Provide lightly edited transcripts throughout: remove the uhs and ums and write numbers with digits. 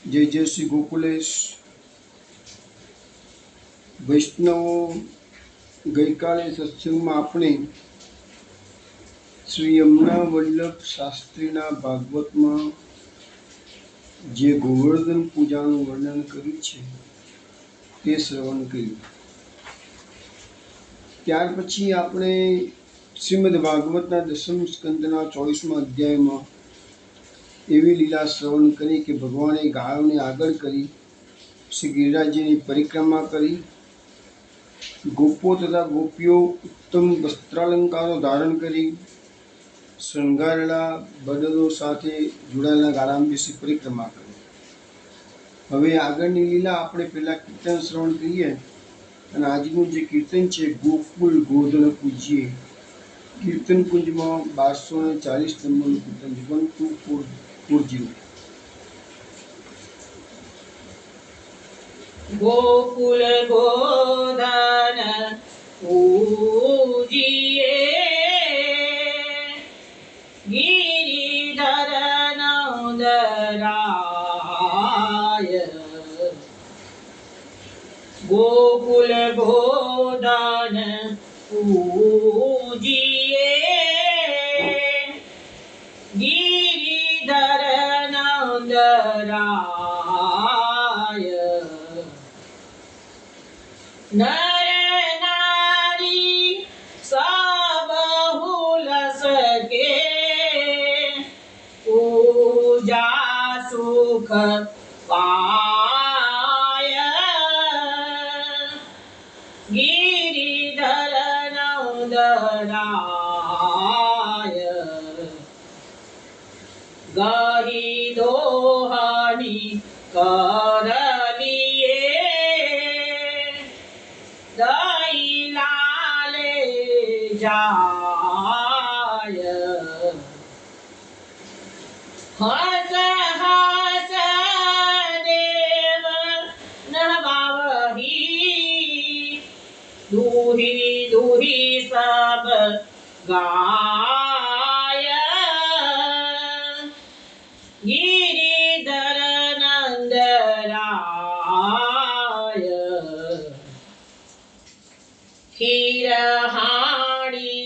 जय जय श्री गोकुलेश वैष्णवो। गई काले सत्संग में आपणे श्री यमुना वल्लभ शास्त्रीना भागवत में जे गोवर्धन पूजाનું વર્ણન કર્યું છે તે શ્રવણ કર્યું। ત્યાર પછી આપણે શ્રીમદ ભાગવતના 10મ સ્કંદના 24મા અધ્યાયમાં એવી લીલા શ્રવણ કરી કે ભગવાને ગાયોને આગળ કરી શ્રી ગિરિરાજજીની પરિક્રમા કરી। गोपो तथा गोपीओ उत्तम वस्त्रालंकारो धारण करी श्रृंगारेला बदलो साथे जोड़ाયેલા ગાળામાં બેસી परिक्रमा કરી। હવે આગળની લીલા આપણે પહેલા કીર્તન શ્રવણ કરીએ અને આજનું જે કીર્તન છે ગોકુલ ગોધન પૂજ્યે કીર્તન કુંજમાં 1240 નંબરનું કીર્તન છે 1240। गोकुल गोधन पूजिए गिरिधर नंदराय। गोकुल गोधन पूजिए गिरिधर नंदराय। नर नारी सब हुलस के पूजा सुख पाय। गिरिधर नंदराय गही दोहनी कर दई लाले जाय। हस हस देव नहवावही दूही दूही सब गाय। गिरिधर नंदराय खीरहाड़ी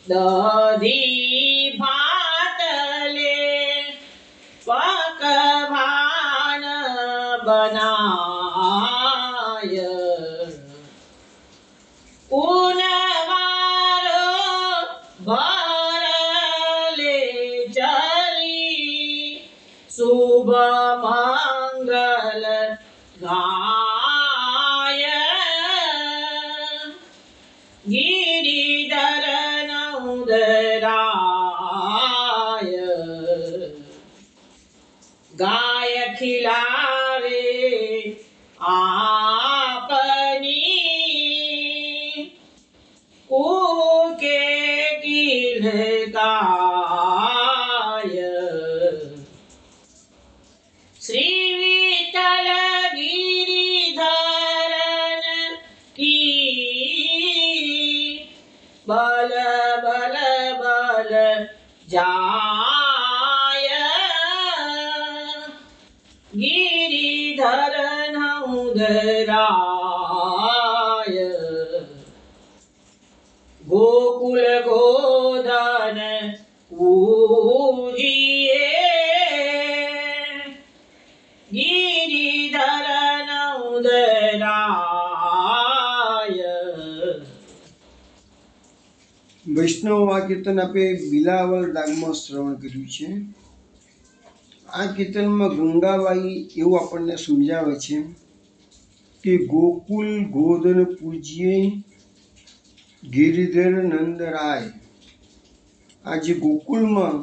दधी भातले पकवान बनाय। पुनवारो भरले चली शुभ मंगल गाय। गिरिधर नंदराय गाय खिलावे आपनी कूके किलकाय। श्री विठ्ठल गिरिधरन की बल बल बल जाय। गिरिधर नंदराय गोकुल गोधन पूजिए गिरिधर नंदराय। વૈષ્ણવ આ કીર્તન આપે બિલાવલ રાગમાં શ્રવણ કર્યું છે। આ કીર્તનમાં ગંગાબાઈ એવું આપણને સમજાવે છે કે ગોકુલ ગોધન પૂજ્યે ગિરિધર નંદરાય। આ જે ગોકુલમાં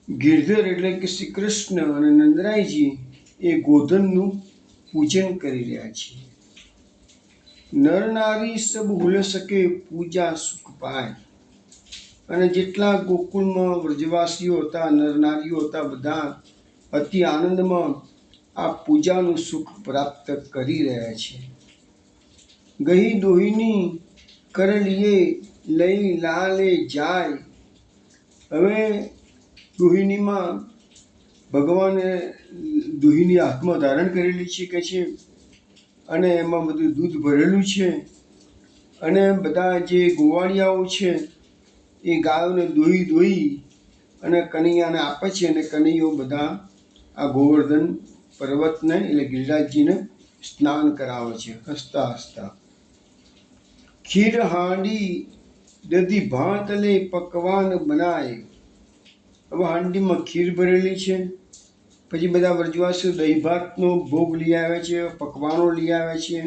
ગિરધર એટલે કે શ્રી કૃષ્ણ અને નંદરાયજી એ ગોધનનું પૂજન કરી રહ્યા છે। નર નારી સબ હુલ શકે પૂજા સુખ પાય। અને જેટલા ગોકુળમાં વ્રજવાસીઓ હતા નર નારીઓ હતા બધા અતિ આનંદમાં આ પૂજાનું સુખ પ્રાપ્ત કરી રહ્યા છે। ગહી દોહીની કર લીએ લઈ લાલે જાય। હવે ગૃહિણીમાં ભગવાને દૂહીની હાથમાં ધારણ કરેલી છે કે છે, અને એમાં બધું દૂધ ભરેલું છે, અને બધા જે ગોવાળિયાઓ છે એ ગાયોને દોઈ અને કનૈયાને આપે છે, અને કનૈયો બધા આ ગોવર્ધન પર્વતને એટલે ગિરિરાજજીને સ્નાન કરાવે છે હસતા હસતા. ખીર હાંડી દધી ભાતલે પકવાન બનાય. હવે હાંડીમાં ખીર ભરેલી છે, પછી બધા વ્રજવાસીઓ દહીં ભાતનો ભોગ લઈ આવે છે, પકવાનો લઈ આવે છે.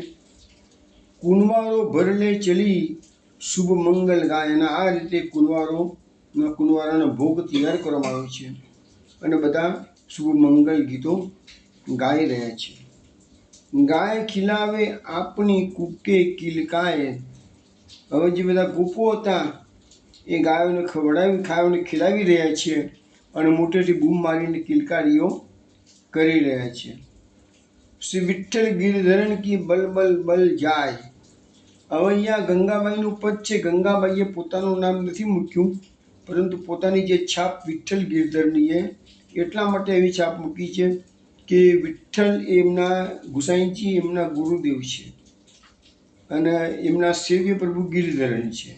કુંવારો ભરલે ચલી શુભ મંગલ ગાય. અને આ રીતે કુંવારાનો ભોગ તૈયાર કરવામાં આવ્યો છે, અને બધા શુભ મંગલ ગીતો ગાઈ રહ્યા છે. ગાય ખીલાવે આપની કૂકે કિલકાય. હવે જે બધા ગોપો હતા એ ગાયોને ખાયોને ખીલાવી રહ્યા છે, અને મોટેથી બૂમ મારીને કિલકારીઓ કરી રહ્યા છે. શ્રી વિઠ્ઠલ ગિરધરણ કી બલ બલ બલ જાય. હવે અહીંયા ગંગાબાઈનું પદ છે. ગંગાબાઈએ પોતાનું નામ નથી મૂક્યું, પરંતુ પોતાની જે છાપ વિઠ્ઠલ ગિરધરની એટલા માટે એવી છાપ મૂકી છે કે વિઠ્ઠલ એમના ગુસાઈજી એમના ગુરુદેવ છે, અને એમના સેવ્ય પ્રભુ ગિરધરણ છે,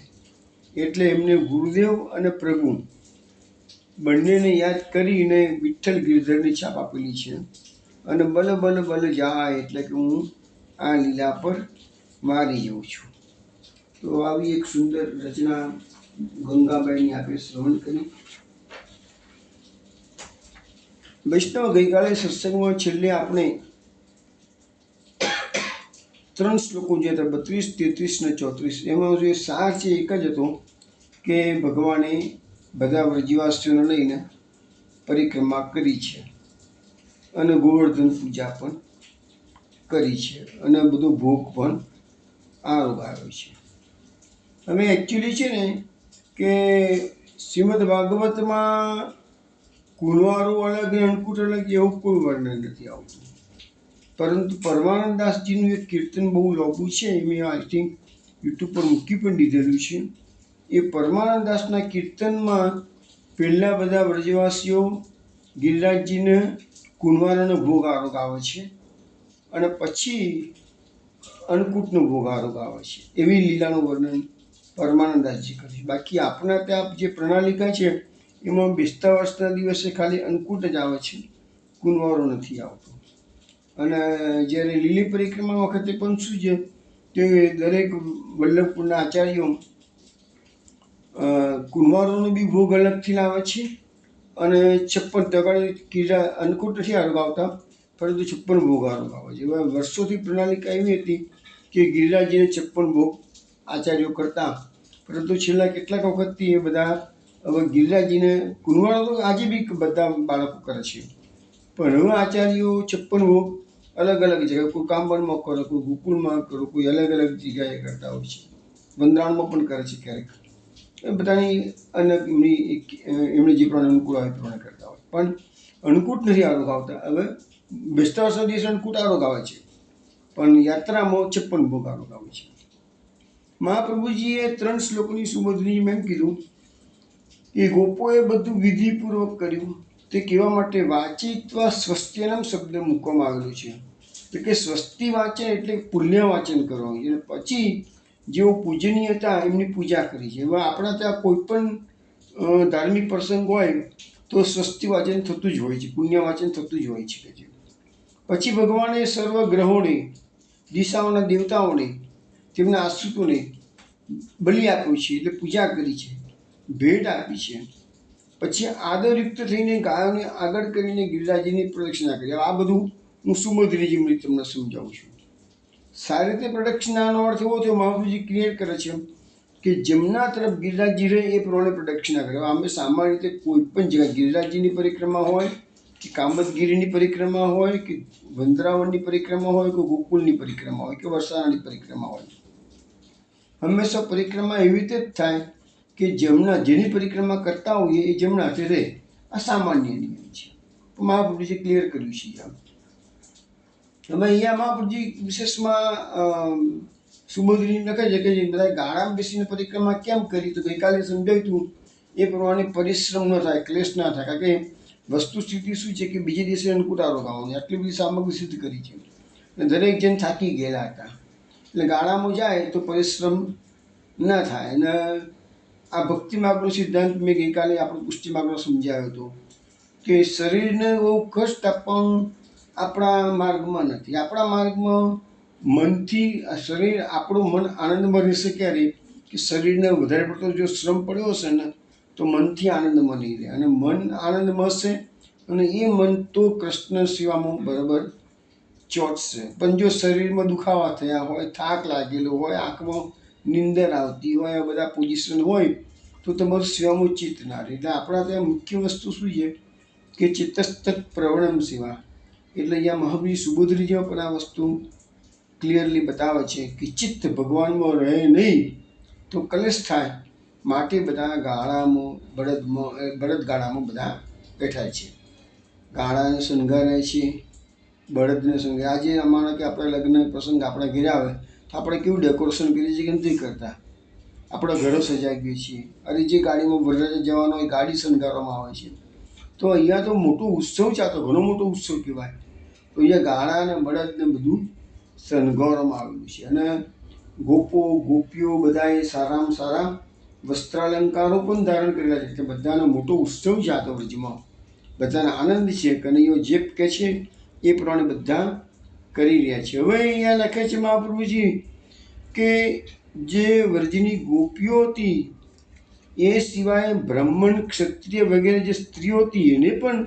એટલે એમને ગુરુદેવ અને પ્રભુ બંનેને યાદ કરીને વિઠ્ઠલ ગિરધરની છાપ આપેલી છે. અને બલ બલ બલ જાય એટલે કે હું આ લીલા પર મારી જઉં છું. તો આવી એક સુંદર રચના ગંગાબાઈની આપણે શ્રવણ કરી. વૈષ્ણવ, ગઈકાલે સત્સંગમાં છેલ્લે આપણે 3 શ્લોકો જે હતા 32, 33 ને 34, એમાં જે સાર છે એક જ હતો કે ભગવાને બધા વ્રજવાસીઓને લઈને પરિક્રમા કરી છે, અને ગોવર્ધન પૂજા પણ કરી છે, અને બધો ભોગ પણ આરોગાવ્યો છે. હવે એકચ્યુઅલી છે ને કે શ્રીમદ ભાગવતમાં કુંવારો અલગ અને અન્નકૂટ અલગ એવું કોઈ વર્ણન નથી આવતું, પરંતુ પરમાનંદદાસજીનું એક કીર્તન બહુ લાંબુ છે, મેં આઈ થિંક યુટ્યુબ પર મૂકી પણ દીધેલું છે. એ પરમાનંદદાસના કીર્તનમાં પહેલાં બધા વ્રજવાસીઓ ગિરિરાજજીને કુંવારોનો ભોગ આરોગાવે છે, અને પછી અન્નકૂટનો ભોગ આરોગાવે છે. એવી લીલાનું વર્ણન પરમાનંદદાસજી કરે છે. બાકી આપણા ત્યાં જે પ્રણાલિકા છે એમાં બેસતા વર્ષના દિવસે ખાલી અન્નકૂટ જ આવે છે, કુંવારો નથી આવતો. અને જ્યારે લીલી પરિક્રમા વખતે પણ શું છે કે દરેક વલ્લભપુરના આચાર્યો કુંવારોનો બી ભોગ અલગથી લાવે છે, અને 56 તગાળી અન્નકૂટ નથી આરોગાવતા, પરંતુ 56 ભોગ આરોગાવે છે. એવા વર્ષોથી પ્રણાલિકા એવી હતી કે ગિરિરાજજીને 56 ભોગ આચાર્યો કરતા, પરંતુ છેલ્લા કેટલાક વખતથી એ બધા હવે ગિરિરાજજીને કુંવારો તો આજે બી બધા બાળકો કરે છે, પણ હવે આચાર્યો 56 ભોગ અલગ અલગ જગ્યાએ, કોઈ કાંબરમાં કરે, કોઈ ગોકુળમાં કરે, કોઈ અલગ અલગ જગ્યાએ કરતા હોય છે. વંદરાણમાં પણ કરે છે ક્યારેક. એ બધાની અલગ એમની જે પ્રમાણે અનુકૂળ આવે પ્રમાણે કરતા હોય, પણ અન્નકૂટ નથી આરોગાવતા. હવે બેસતા વર્ષના દિવસે અન્નકૂટ આરોગાવે છે, પણ યાત્રામાં 56 ભોગ આરોગાવે છે. મહાપ્રભુજીએ 3 શ્લોકની સુમધુરી એમ કીધું કે ગોપોએ બધું વિધિપૂર્વક કર્યું. તે કહેવા માટે વાચિત્વા સ્વસ્ત્યનમ શબ્દ મૂકવામાં આવેલો છે, એટલે કે સ્વસ્તિ વાંચન એટલે પુણ્ય વાંચન કરવાનું છે, અને પછી જેઓ પૂજનીય હતા એમની પૂજા કરી છે. એવા આપણા ત્યાં કોઈ પણ ધાર્મિક પ્રસંગ હોય તો સ્વસ્તિ વાંચન થતું જ હોય છે, પુણ્ય વાંચન થતું જ હોય છે. પછી ભગવાને સર્વ ગ્રહોને, દિશાઓના દેવતાઓને, તેમના આશ્રિતોને બલિ આપ્યું છે, એટલે પૂજા કરી છે, ભેટ આપી છે. પછી આદરયુક્ત થઈને ગાયોને આગળ કરીને ગિરિરાજજીની પ્રદક્ષિણા કરી. આ બધું હું સુમધુરીજી રીતે તમને સમજાવું છું. સારી રીતે પ્રદક્ષિણાનો અર્થ એવો થયો, મહાપ્રભુજી ક્લિયર કરે છે કે જેમના તરફ ગિરિરાજજી રહે એ પ્રમાણે પ્રદક્ષિણા કરે. અમે સામાન્ય રીતે કોઈ પણ જગ્યાએ ગિરિરાજજીની પરિક્રમા હોય કે કામદગીરીની પરિક્રમા હોય કે વૃંદાવનની પરિક્રમા હોય કે ગોકુળની પરિક્રમા હોય કે વરસાણાની પરિક્રમા હોય, હંમેશા પરિક્રમા એવી રીતે જ થાય કે જેની પરિક્રમા કરતા હોઈએ એ જેમના હાથે રહે. આ સામાન્ય નિયમ છે, મહાપ્રભુજી ક્લિયર કર્યું છે. હવે અહીંયા મહાપ્રભુજી વિશેષમાં સુમધુરી લખે છે કે બધા ગાળામાં બેસીને પરિક્રમા કેમ કરી, તો ગઈકાલે સમજાવ્યું હતું એ પ્રમાણે પરિશ્રમ ન થાય, ક્લેશ ના થાય. કારણ કે વસ્તુ સ્થિતિ શું છે કે બીજે દિવસે અન્નકૂટારો ગાવાનો, આટલી બધી સામગ્રી સિદ્ધ કરી છે અને દરેક જણ થાકી ગયેલા હતા. એટલે ગાળામાં જાય તો પરિશ્રમ ન થાય. અને આ ભક્તિ માર્ગનો સિદ્ધાંત મેં ગઈકાલે આપણો પુષ્ટિ માર્ગનો સમજાવ્યો હતો કે શરીરને બહુ કષ્ટ આપવાનું આપણા માર્ગમાં નથી. આપણા માર્ગમાં મનથી શરીર, આપણું મન આનંદમાં રહેશે ક્યારે કે શરીરને વધારે પડતો જો શ્રમ પડ્યો હશે ને તો મનથી આનંદમાં નહીં રહે, અને મન આનંદમાં હશે અને એ મન તો કૃષ્ણ સેવામાં બરાબર ચોટશે. પણ જો શરીરમાં દુખાવા થયા હોય, થાક લાગેલો હોય, આંખમાં નીંદર આવતી હોય, આ બધા પોઝિશન હોય તો તમારું સેવામાં ચિત્ત ના રહે. એટલે આપણા ત્યાં મુખ્ય વસ્તુ શું છે કે ચિત્તસ્તત પ્રવણમ સેવા. એટલે અહીંયા મહાવીર સુબોધરીજીમાં પણ આ વસ્તુ ક્લિયરલી બતાવે છે કે ચિત્ત ભગવાનમાં રહે નહીં તો કલેશ થાય. માટે બધા ગાળામાં બળદગાળામાં બધા બેઠા છે, ગાળાને શણગારે છે, બળદને શણગારે. આજે અમારે કે આપણે લગ્ન પ્રસંગ આપણા ઘરે આવે તો આપણે કેવું ડેકોરેશન કરીએ છીએ કે નથી કરતા, આપણા ઘરો સજાવીએ છીએ. અને જે ગાડીમાં વરરાજા જવાનો હોય ગાડી શણગારવામાં આવે છે. તો અહીંયા તો મોટો ઉત્સવ ચાલતો, ઘણો મોટો ઉત્સવ કહેવાય. તો અહીંયા ગાળા અને બળદને બધું શણગારવામાં આવેલું છે. અને ગોપો ગોપીઓ બધાએ સારામાં સારા વસ્ત્રાલંકારો પણ ધારણ કરેલા છે. બધાનો મોટો ઉત્સવ છે આ તો વ્રજમાં, બધાને આનંદ છે. કનૈયો જે કહે છે એ પ્રમાણે બધા કરી રહ્યા છે. હવે અહીંયા લખે છે મહાપ્રભુજી કે જે વ્રજની ગોપીઓ હતી એ સિવાય બ્રાહ્મણ, ક્ષત્રિય વગેરે જે સ્ત્રીઓ હતી એને પણ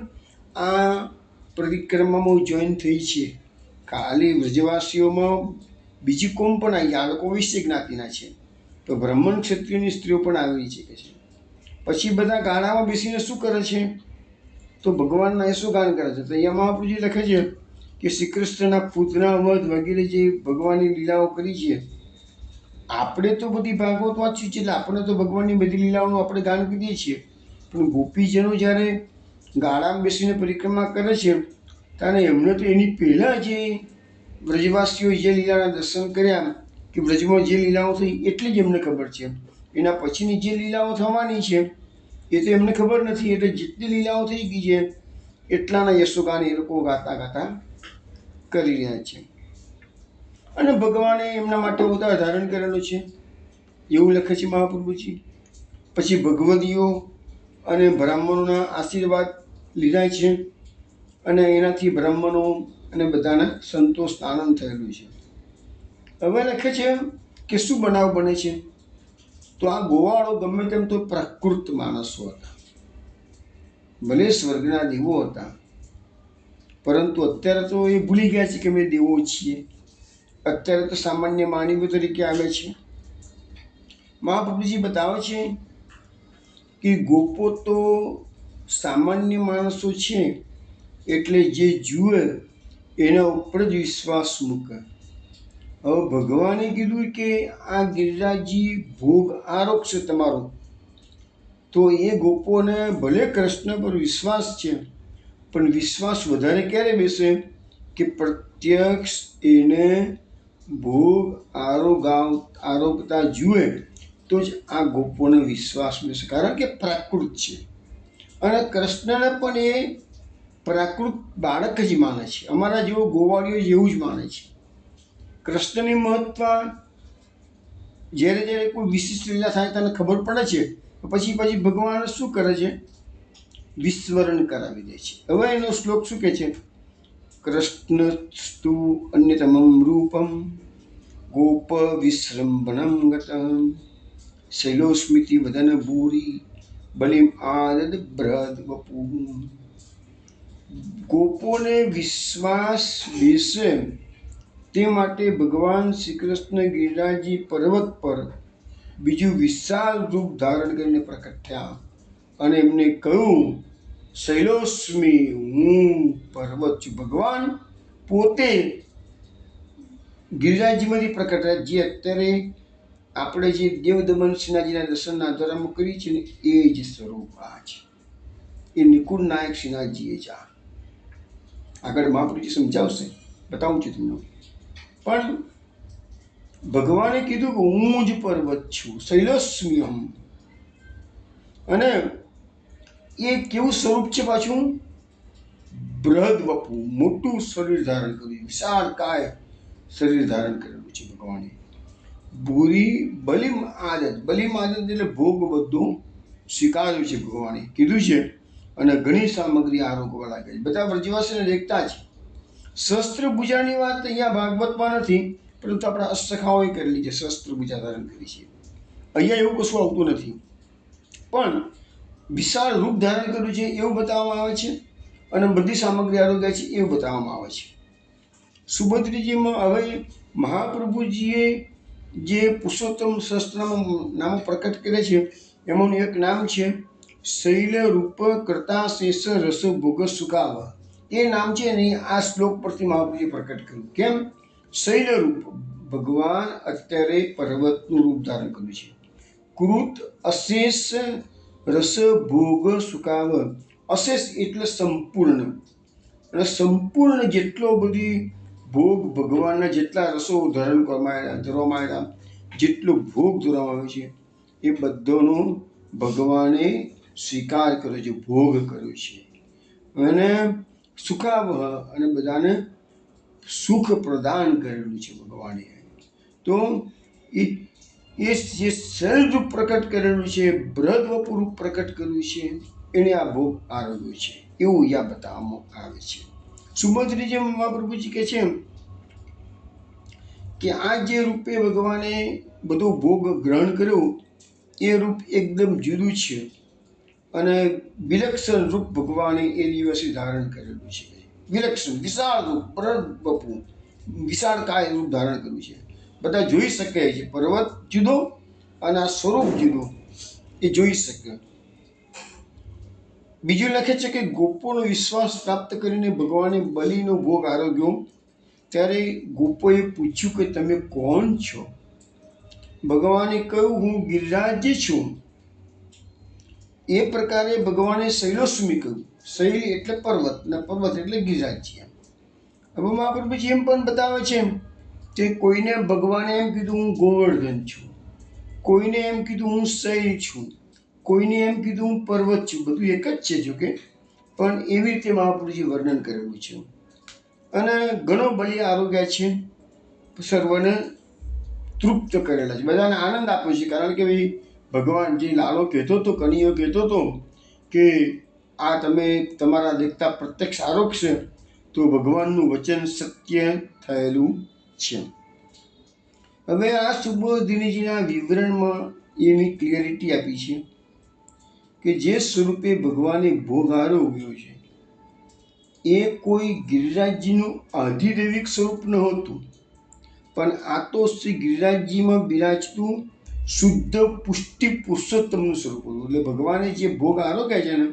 આ પરિક્રમામાં જોઈન થઈ છે. ખાલી વ્રજવાસીઓમાં બીજી કોમ પણ આવી, આ લોકો વૈશ્ય જ્ઞાતિના છે તો બ્રાહ્મણ, ક્ષત્રિયની સ્ત્રીઓ પણ આવી છે કે છે. પછી બધા ગાળામાં બેસીને શું કરે છે તો ભગવાનના યશોગાન કરે છે. તો અહીંયા મહાપ્રભુજી લખે છે કે શ્રી કૃષ્ણના પૂતના વધ વગેરે જે ભગવાનની લીલાઓ કરી છે. આપણે તો બધી ભાગવત વાંચ્યું છે એટલે આપણે તો ભગવાનની બધી લીલાઓનું આપણે ગાન કરીએ છીએ, પણ ગોપીજનો જ્યારે ગાળામાં બેસીને પરિક્રમા કરે છે ત્યારે એમને તો એની પહેલાં જે વ્રજવાસીઓ જે લીલાના દર્શન કર્યા કે વ્રજમાં જે લીલાઓ થઈ એટલી જ એમને ખબર છે. એના પછીની જે લીલાઓ થવાની છે એ તો એમને ખબર નથી. એટલે જેટલી લીલાઓ થઈ ગઈ છે એટલાના યશોગાન એ લોકો ગાતા ગાતા કરી રહ્યા છે. અને ભગવાને એમના માટે અવતાર ધારણ કરેલો છે એવું લખે છે મહાપ્રભુજી. પછી ભગવદીઓ અને બ્રાહ્મણોના આશીર્વાદ લીધા છે અને એનાથી બ્રાહ્મણો અને બધાને સંતોષ આનંદ થયેલું છે. હવે લખે છે કે શું બનાવ બને છે તો આ ગોવાળો ગમે તેમ તો પ્રાકૃત માણસો હતા, ભલે સ્વર્ગના દેવો હતા, પરંતુ અત્યારે તો એ ભૂલી ગયા છે કે અમે દેવો છીએ. અત્યારે તો સામાન્ય માનવીઓ તરીકે આવે છે. મહાપ્રભુજી બતાવે છે કે ગોપો તો સામાન્ય માણસો છે એટલે જે જુએ એના ઉપર જ વિશ્વાસ મૂકે. હવે ભગવાને કીધું કે આ ગિરિરાજજી ભોગ આરોગશે તમારો, તો એ ગોપોને ભલે કૃષ્ણ પર વિશ્વાસ છે પણ વિશ્વાસ વધારે ક્યારે બેસે કે પ્રત્યક્ષ એને ભોગ આરોગતા જુએ તો જ આ ગોપોને વિશ્વાસ બેસે, કારણ કે પ્રાકૃત છે. અને કૃષ્ણને પણ એ પ્રાકૃત બાળક જ માને છે, અમારા જેવો ગોવાળીઓ જેવું જ માને છે. કૃષ્ણની મહત્વ જ્યારે જ્યારે કોઈ વિશિષ્ટ લીલા થાય તને ખબર પડે છે પછી ભગવાન શું કરે છે વિસ્મરણ કરાવી દે છે. હવે એનો શ્લોક શું કહે છે? કૃષ્ણસ્તુ અન્યતમમ રૂપમ ગોપ વિસૃંભણમ ગતમ શૈલોસ્મિતિ વદન ભૂરી બલિમ આદદ બ્રહદ વપુ. ગોપોને વિશ્વાસ બેસે તે માટે ભગવાન શ્રી કૃષ્ણ ગિરિરાજજી પર્વત પર બીજું વિશાળ રૂપ ધારણ કરીને પ્રકટ થયા અને એમને કહ્યું શૈલોસ્મી, હું પર્વત છું. ભગવાન પોતે ગિરિરાજજીમાંથી પ્રકટ થયા. જે અત્યારે આપણે જે દેવદમન સિન્હાજીના દર્શનના આધારમાં કરી છે ને એ જ સ્વરૂપ આ છે. એ નિકુંજ નાયક સિન્હાજીએ જ આગળ મહાપ્રભુજી સમજાવશે, બતાવું છું તમને. પણ ભગવાને કીધું કે હું જ પર્વત છું, શૈલોસ્મ્યહમ. અને એ કેવું સ્વરૂપ છે પાછું બૃહદ વપુ, મોટું શરીર ધારણ કર્યું, વિશાળ કાય શરીર ધારણ કરેલું છે ભગવાને. ભૂરી બલિમ આદત, બલિમ આદત એટલે ભોગ બધું સ્વીકાર્યું છે ભગવાને કીધું છે. અને ઘણી સામગ્રી આરોગવા લાગે છે. બધા વ્રજવાસીને દેખતા જ. શસ્ત્ર પૂજાની વાત અહીંયા ભાગવતમાં નથી, પરંતુ આપણા અષ્ટખાઓએ કરેલી છે, શસ્ત્ર પૂજા ધારણ કરી છે. અહીંયા એવું કશું આવતું નથી, પણ વિશાળ રૂપ ધારણ કર્યું છે એવું બતાવવામાં આવે છે, અને બધી સામગ્રી આરોગ્ય છે એવું બતાવવામાં આવે છે. સુભદ્રીજીમાં હવે મહાપ્રભુજીએ જે પુરુષોત્તમ સહસ્ત્રનામ નામો પ્રકટ કરે છે, એમાંનું એક નામ છે શૈલ રૂપ કરતા શેષ રસ ભોગ સુખાવ. એ નામ છે ને આ શ્લોક પરથી મહાપ્રભુએ પ્રકટ કર્યું. કેમ? શૈલ રૂપ, ભગવાન અત્યારે પર્વતનું રૂપ ધારણ કર્યું છે. કૃત અશેષ રસ ભોગ સુખાવ. અશેષ એટલે સંપૂર્ણ, અને સંપૂર્ણ જેટલો બધી ભોગ ભગવાનના જેટલા રસો ધરવામાં આવ્યા, જેટલો ભોગ ધરવામાં આવ્યો છે એ બધાનો ભગવાને સ્વીકાર કર્યો છે, ભોગ કર્યો છે. અને સુખાવ, અને બધાને સુખ પ્રદાન કરેલું છે ભગવાને. તો એ જે શરીર પ્રકટ કરેલું છે, બૃહદ વપુ રૂપ પ્રકટ કર્યું છે, એને આ ભોગ આરોગ્યો છે એવું અહીંયા બતાવવામાં આવે છે. સુભદ્રીજી મહાપ્રભુજી કહે છે કે આ જે રૂપે ભગવાને બધો ભોગ ગ્રહણ કર્યો એ રૂપ એકદમ જુદું છે, અને વિલક્ષણ રૂપ ભગવાને એ દિવસે ધારણ કરેલું છે. વિલક્ષણ વિશાળ રૂપ, બૃહદ વપુ, વિશાળ કાય રૂપ ધારણ કર્યું છે. બધા જોઈ શકે છે, પર્વત જુદો અને આ સ્વરૂપ જુદો, એ જોઈ શકે. બીજું લખે છે કે ગોપોનો વિશ્વાસ પ્રાપ્ત કરીને ભગવાને બલિનો ભોગ આરોગ્યો. ત્યારે ગોપોએ પૂછ્યું કે તમે કોણ છો? ભગવાને કહ્યું હું ગિરિરાજ્ય છું. એ પ્રકારે ભગવાને શૈલોસ્મી કહ્યું. શૈલ એટલે પર્વત, ને પર્વત એટલે ગિરિરાજ્ય. હવે મહાપ્રભુજી એમ પણ બતાવે છે કે કોઈને ભગવાને એમ કીધું હું ગોવર્ધન છું, કોઈને એમ કીધું હું શૈલ છું, કોઈને એમ કીધું હું પર્વત છું. બધું એક જ છે જોકે, પણ એવી રીતે મહાપ્રભુજી વર્ણન કરેલું છે. અને ઘણો બલિ આરોગ્ય છે, સર્વને તૃપ્ત કરેલા છે, બધાને આનંદ આપ્યો છે. કારણ કે ભાઈ ભગવાન જે લાલો કહેતો હતો, કનૈયો કહેતો હતો કે આ તમે તમારા દેખતા પ્રત્યક્ષ આરોગશે તો ભગવાનનું વચન સત્ય થયેલું છે. હવે આ સુબોધિનીજીના વિવરણમાં એની ક્લિયરિટી આપી છે કે જે સ્વરૂપે ભગવાને ભોગ આરોગ્યો છે એ કોઈ ગિરિરાજજીનું આધિદૈવિક સ્વરૂપ નહોતું, પણ આ તો શ્રી ગિરિરાજજીમાં બિરાજતું શુદ્ધ પુષ્ટિ પુરુષોત્તમનું સ્વરૂપ હતું. એટલે ભગવાને જે ભોગ આરોગ્યા છે ને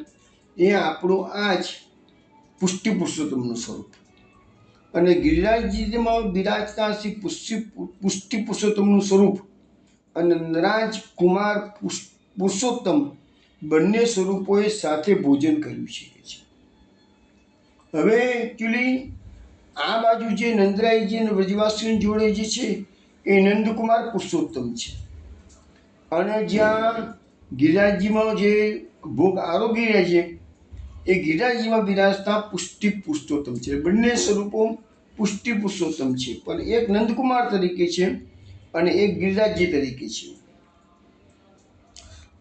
એ આપણું આ જ પુષ્ટિ પુરુષોત્તમનું સ્વરૂપ. અને ગિરિરાજજીમાં બિરાજતા શ્રી પુષ્ટિ પુરુષોત્તમનું સ્વરૂપ અને નરાજ કુમાર પુરુષોત્તમ બંને સ્વરૂપોએ સાથે ભોજન કર્યું છે. હવે એકચ્યુઅલી આ બાજુ જે નંદરાયજી અને વ્રજવાસીઓ જોડે જે છે એ નંદકુમાર પુરુષોત્તમ છે, અને જ્યાં ગિરિરાજજીમાં જે ભોગ આરોગી રહ્યા છે એ ગિરિરાજજીમાં બિરાજતા પુષ્ટિ પુરુષોત્તમ છે. બંને સ્વરૂપો પુષ્ટિ પુરુષોત્તમ છે, પણ એક નંદકુમાર તરીકે છે અને એક ગિરિરાજજી તરીકે છે.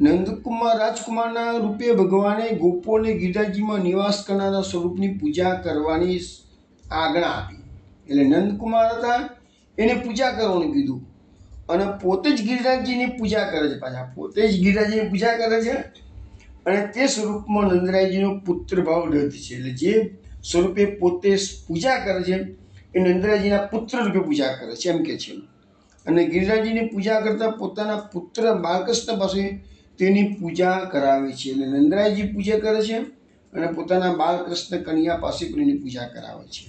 નંદકુમાર રાજકુમારના રૂપે ભગવાને ગોપોને ગિરિરાજજીમાં નિવાસ કરનારા સ્વરૂપની પૂજા કરવાની આજ્ઞા આપી. એટલે નંદકુમાર હતા એને પૂજા કરવાનું કીધું, અને પોતે જ ગિરિરાજજીની પૂજા કરે છે. પાછા પોતે જ ગિરિરાજજીની પૂજા કરે છે, અને તે સ્વરૂપમાં નંદરાયજીનો પુત્ર ભાવ રથ છે. એટલે જે સ્વરૂપે પોતે પૂજા કરે છે એ નંદરાયજીના પુત્ર રૂપે પૂજા કરે છે એમ કે છે. અને ગિરિરાજજીની પૂજા કરતાં પોતાના પુત્ર બાલકૃષ્ણ પાસે તેની પૂજા કરાવે છે. એટલે નંદરાયજી પૂજા કરે છે અને પોતાના બાલકૃષ્ણ કન્યા પાસે પણ એની પૂજા કરાવે છે.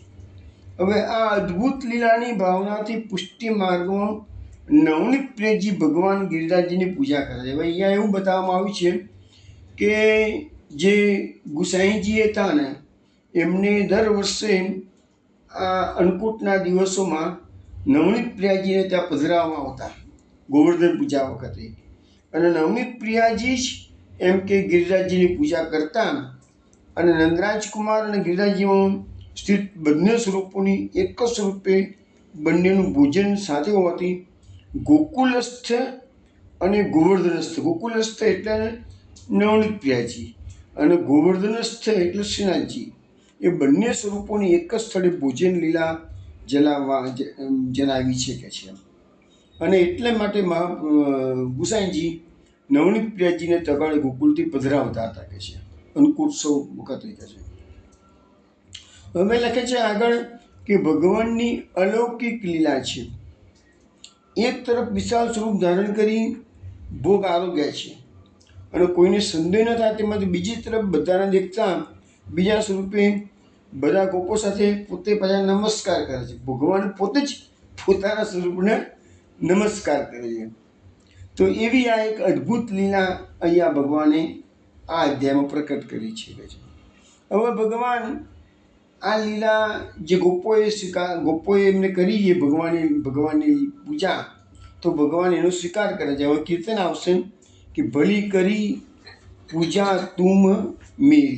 હવે આ અદ્ભુત લીલાની ભાવનાથી પુષ્ટિ માર્ગમાં નવનીત પ્રિયજી ભગવાન ગિરિરાજજીની પૂજા કરે છે. હવે અહીંયા એવું બતાવવામાં આવ્યું છે કે જે ગુસાઈજી હતા ને એમને દર વર્ષે આ અન્નકૂટના દિવસોમાં નવનીત પ્રિયાજીને ત્યાં પધરાવવામાં આવતા ગોવર્ધન પૂજા વખતે. અને નવનીત પ્રિયાજી જ એમ કે ગિરિરાજજીની પૂજા કરતા અને નંદરાજ કુમાર અને ગિરિરાજજીમાં સ્થિત બંને સ્વરૂપોની એક જ સ્વરૂપે બંનેનું ભોજન સાથે હોવાથી ગોકુલસ્થ અને ગોવર્ધનસ્થ, ગોકુલસ્થ એટલે નવનીત પ્રિયાજી અને ગોવર્ધનસ્થ એટલે શ્રીનાથજી, એ બંને સ્વરૂપોની એક જ સ્થળે ભોજન લીલા જણાવી છે કે છે. અને એટલે માટે ગુસાઈજી નવનીત પ્રિયાજીને તગાળે ગોકુલથી પધરાવતા હતા કે છે, અંકુત્સવ વખતે કે છે. હવે લખે છે આગળ કે ભગવાનની અલૌકિક લીલા છે. એક તરફ વિશાળ સ્વરૂપ ધારણ કરી ભોગ આરોગ્ય છે અને કોઈને સંદેહ ન થાય તેમાંથી બીજી તરફ બધાને દેખતા બીજા સ્વરૂપે બધા ગોપો સાથે પોતે પાછા નમસ્કાર કરે છે. ભગવાન પોતે જ પોતાના સ્વરૂપને નમસ્કાર કરે છે. તો એવી આ એક અદ્ભુત લીલા અહીંયા ભગવાને આ અધ્યાયમાં પ્રકટ કરી છે. હવે ભગવાન આ લીલા જે ગોપોએ એમને કરી છે ભગવાનની પૂજા, તો ભગવાન એનો સ્વીકાર કરે છે. હવે કીર્તન આવશે કે ભલી કરી પૂજા તુમ મેરી.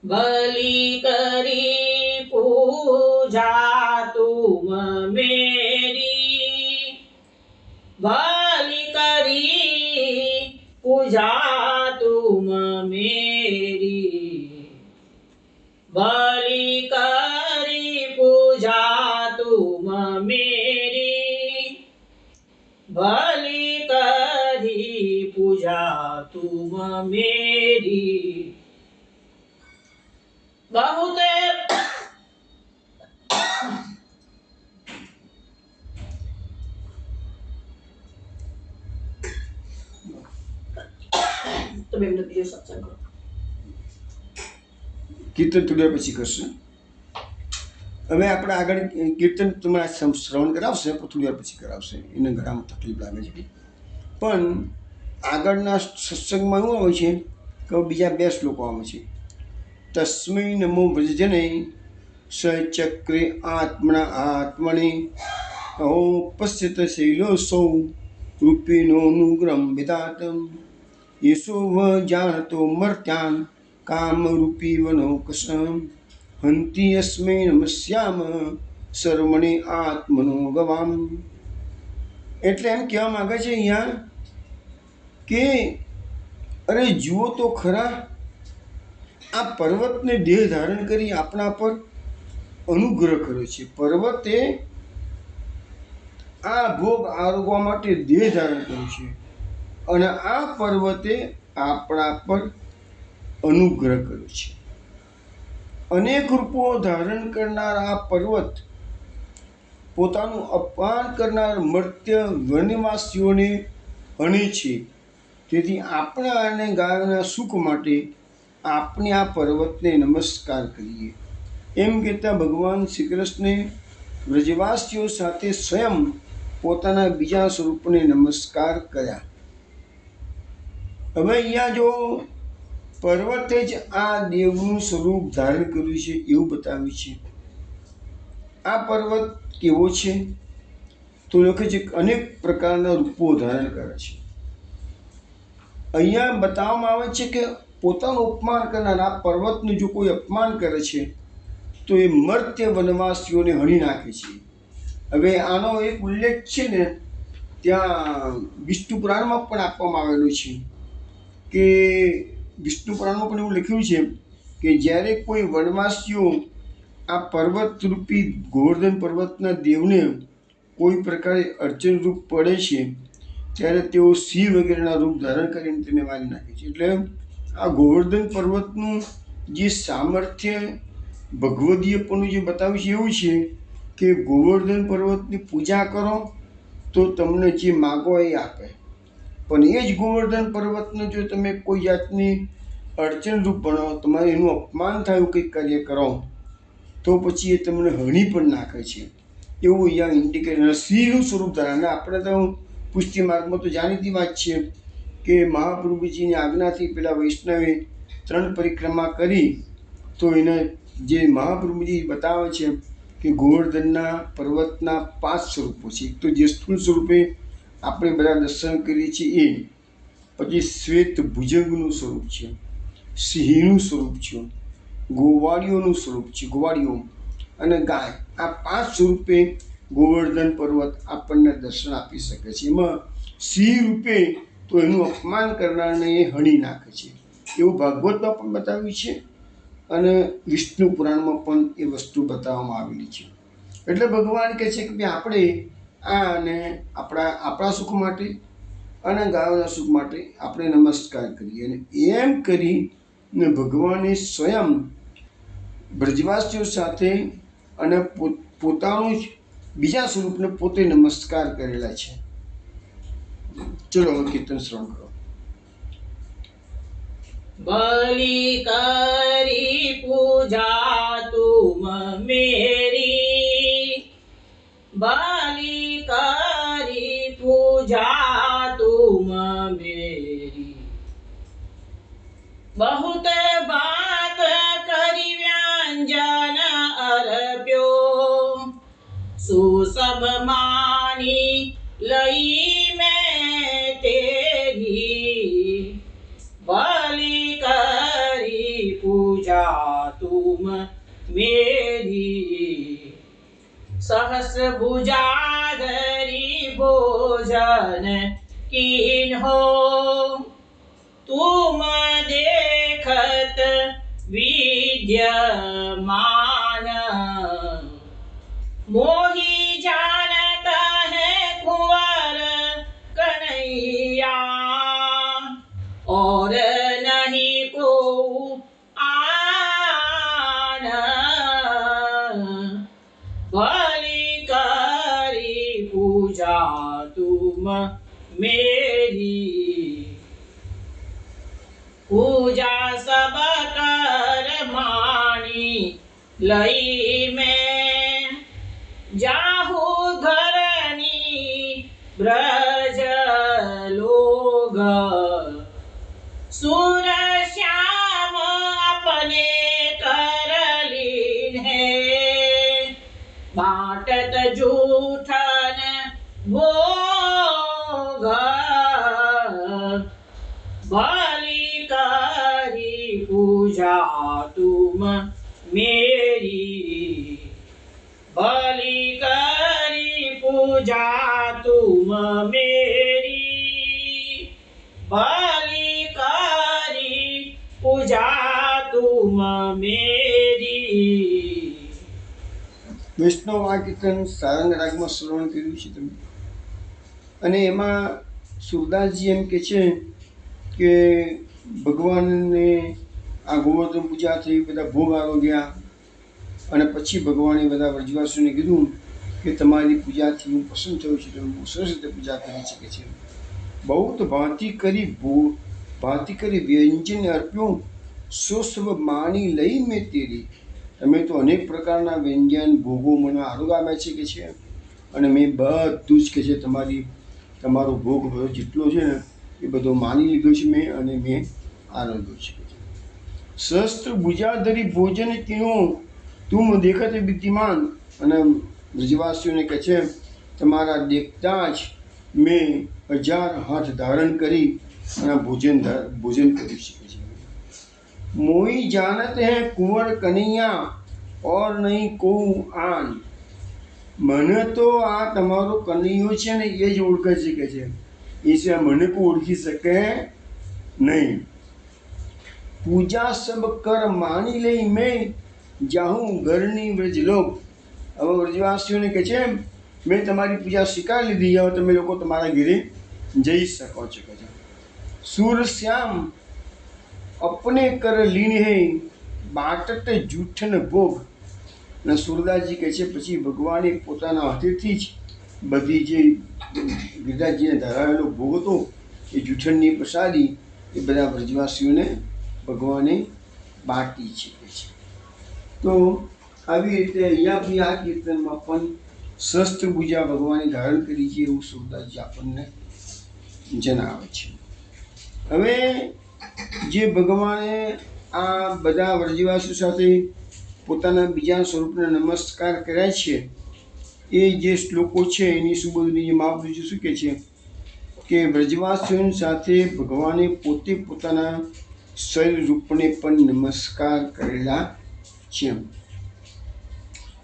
ભલી કરી પૂજા તુમ મેરી, ભલી કરી પૂજા તુમ મેરી, ભલી કરી પૂજા તુમ મેરી, ભલી કરી પૂજા તુમ મેરી. बहुत તો બે મિનિટ બીજો સત્સંગ કરો. કીર્તન થોડી પછી કરશે. હવે આપણે આગળ કીર્તન તમારે શ્રવણ કરાવશે પણ થોડી વાર પછી કરાવશે, એને ઘણામાં તકલીફ લાગે છે. પણ આગળના સત્સંગમાં એવું આવે છે કે બીજા 2 શ્લોકો આવે છે. તસ્મૈ નમો વ્રજજને સચક્રે આત્મના આત્મને અહો પશ્યત શૈલોસૌ રૂપિણોનુગ્રમ વિદાતમ યેશો વ જાણતો મર્ત્યાન કામરૂપી વનોકસમ હંતિ અસ્મૈ નમસ્યામ સર્વણે આત્મનો ગવામ. એટલે એમ કહેવા માંગે છે અહીંયા કે અરે જુઓ તો ખરા, આ પર્વતને દેહ ધારણ કરી આપણા પર અનુગ્રહ કર્યો છે. પર્વતે આ ભોગ આરોગવા માટે દેહ ધારણ કર્યું છે અને આ પર્વતે આપણા પર અનુગ્રહ કર્યો છે. અનેક રૂપો ધારણ કરનાર આ પર્વત પોતાનું અપમાન કરનાર મર્ત્ય વનવાસીઓને હણે છે. તેથી આપણા અને ગાયોના સુખ માટે આપણે આ પર્વતને નમસ્કાર કરીએ. એમ કહેતા ભગવાન શ્રી કૃષ્ણે વ્રજવાસીઓ સાથે સ્વયં પોતાના બીજા સ્વરૂપને નમસ્કાર કર્યા. હવે અહીંયા જો પર્વતે જ આ દેવનું સ્વરૂપ ધારણ કર્યું છે એવું બતાવ્યું છે. આ પર્વત કેવો છે તો લખે છે અનેક પ્રકારના રૂપો ધારણ કરે છે. અહીંયા બતાવવામાં આવે છે કે પોતાનું અપમાન કરનાર આ પર્વતનું જો કોઈ અપમાન કરે છે તો એ મર્ત્ય વનવાસીઓને હણી નાખે છે. હવે આનો એક ઉલ્લેખ છે ને ત્યાં વિષ્ણુ પુરાણમાં પણ આપવામાં આવેલો છે કે વિષ્ણુ પુરાણમાં પણ એવું લખ્યું છે કે જ્યારે કોઈ વનવાસીઓ આ પર્વતરૂપી ગોવર્ધન પર્વતના દેવને કોઈ પ્રકારે અડચણરૂપ પડે છે ત્યારે તેઓ સિંહ વગેરેના રૂપ ધારણ કરીને તેને મારી નાખે છે. એટલે આ ગોવર્ધન પર્વતનું જે સામર્થ્ય ભગવદીયપણું જે બતાવ્યું છે એવું છે કે ગોવર્ધન પર્વતની પૂજા કરો તો તમને જે માગો એ આપે. પણ એ જ ગોવર્ધન પર્વતને જો તમે કોઈ જાતની અડચણરૂપ બનો, તમારે એનું અપમાન થાય કંઈક કાર્ય કરો તો પછી એ તમને હણી પણ નાખે છે. એવું અહીંયા ઇન્ડિકેટર સિંહનું સ્વરૂપ ધારણ. આપણે તો પુષ્ટિ માર્ગમાં તો જાણીતી વાત છે કે મહાપ્રભુજીની આજ્ઞાથી પેલા વૈષ્ણવે 3 પરિક્રમા કરી તો એને જે મહાપ્રભુજી બતાવે છે કે ગોવર્ધનના પર્વતના 5 સ્વરૂપો છે. એક તો જે સ્થૂળ સ્વરૂપે આપણે બધા દર્શન કરીએ છીએ એ, પછી શ્વેત ભુજંગનું સ્વરૂપ છે, સિંહનું સ્વરૂપ છે, ગોવાળીઓનું સ્વરૂપ છે, ગોવાળીઓ અને ગાય, આ 5 સ્વરૂપે ગોવર્ધન પર્વત આપણને દર્શન આપી શકે છે. એમાં સિંહ રૂપે તો એનું અપમાન કરનારને એ હણી નાખે છે, એવું ભાગવતમાં પણ બતાવ્યું છે અને વિષ્ણુ પુરાણમાં પણ એ વસ્તુ બતાવવામાં આવેલી છે. એટલે ભગવાન કહે છે કે આપણે આને આપણા સુખ માટે અને ગાયોના સુખ માટે આપણે નમસ્કાર કરીએ. અને એમ કરીને ભગવાને સ્વયં બ્રજવાસીઓ સાથે અને પોતાનું જ બીજા સ્વરૂપને પોતે નમસ્કાર કરેલા છે. ચલો હવે કીર્તન શ્રવણ કરો. बलि करी पूजा तुम मेरी, बलि करी पूजा तुम मेरी, बहुत बात करी व्यंजन अर्प्यो, सुसभ मानी लई मैं तेरी, बलि करी पूजा तुम मेरी, सहस्र भुजा धरी भोजन कीन्हो, तुम देखत विद्यमान, मोही जानता है कुंवर कन्हैया, और नहीं को आन, बलि करी पूजा तुम मेरी, पूजा सब कर मानी लई मैं, जाहु धरनी ब्रज लोग, सुर श्याम अपने कर लीन है, बाटत जूठन भोग, बलि करी पूजा तुम मेरी, बलि करी पूजा तुम मेरी, बलि करी पूजा तुम मेरी. વૈષ્ણવ આ કીર્તન સારંગ રાગમાં શ્રવણ કર્યું છે તમે, અને એમાં સુરદાસજી એમ કે છે કે ભગવાનને આ ગોવર્ધન પૂજા થઈ, બધા ભોગ આરોગ્યા, અને પછી ભગવાને બધા વ્રજવાસીઓને કીધું કે તમારી પૂજાથી હું પસંદ થયો છું, તમે બહુ સરસ રીતે પૂજા કરી શકે છે. બહુ ભાંતિ કરી વ્યંજન અર્પ્યું, સો સબ માની લઈ મેં તેરી, તમે તો અનેક પ્રકારના વ્યંજન ભોગો મને આરોગામ્યા છે કે છે, અને મેં બધું જ કે છે તમારો ભોગ જેટલો છે ને એ બધો માની લીધો છે મેં, અને મેં આરોગ્યો છે. શસ્ત્ર ભુજાધરી ભોજન કીનું તું દેખત વિદ્યમાન, અને બ્રજવાસીઓને કહે છે તમારા દેખતા જ મેં 1000 હાથ ધારણ કરી અને ભોજન કરી શકે છે. મોઈ જાનત હૈ કુંવર કનૈયા ઓર નહીં કો આન, મને તો આ તમારો કનૈયો છે ને એ જ ઓળખે છે કે છે, એ સિવાય મને કોઈ ઓળખી શકે નહીં. પૂજા સબ કર માની લઈ મેં, જાહું ઘરની વ્રજલોક, હવે વ્રજવાસીઓને કહે છે મેં તમારી પૂજા સ્વીકારી લીધી, હવે તમે લોકો તમારા ઘરે જઈ શકો છો કે છે. સુર શ્યામ અપને કર લીન હે, બાટત જૂઠન ભોગ, અને સુરદાસજી કહે છે પછી ભગવાને પોતાના હાથેથી જ બધી જે ગિરિરાજજીને ધરાવેલો ભોગ હતો એ જૂઠણની પ્રસાદી એ બધા વ્રજવાસીઓને ભગવાને બાટી છે કે છે. તો આવી રીતે અહીંયા બી આ કીર્તનમાં પણ શસ્ત્ર પૂજા ભગવાને ધારણ કરી છે એવું સુરદાસજી આપણને જણાવે છે. હવે જે ભગવાને આ બધા વ્રજવાસીઓ સાથે પોતાના બીજા સ્વરૂપને નમસ્કાર કર્યા છે, એ જે શ્લોકો છે એની સુબોધની જે મહાપુરુષો શું કહે છે કે વ્રજવાસીઓની સાથે ભગવાને પોતે પોતાના શરીર રૂપને પણ નમસ્કાર કરેલા છે.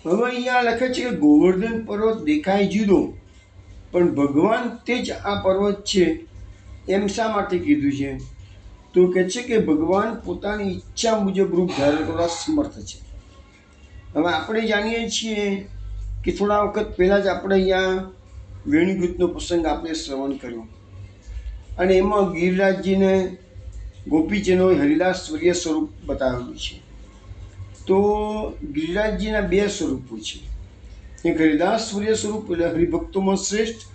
હવે અહીંયા લખે છે કે ગોવર્ધન પર્વત દેખાય જુદો, પણ ભગવાન તે જ આ પર્વત છે એમ શા માટે કીધું છે? તો કહે છે કે ભગવાન પોતાની ઈચ્છા મુજબ રૂપ ધારણ કરવા સમર્થ છે. હવે આપણે જાણીએ છીએ કે થોડા વખત પહેલાં જ આપણે અહીંયા વેણુગીતનો પ્રસંગ આપણે શ્રવણ કર્યો અને એમાં ગિરિરાજજીને ગોપીજનોએ હરિદાસવર્ય સ્વરૂપ બતાવેલું છે. તો ગિરિરાજજીના બે સ્વરૂપો છે. એક હરિદાસવર્ય સ્વરૂપ એટલે હરિભક્તોમાં શ્રેષ્ઠ,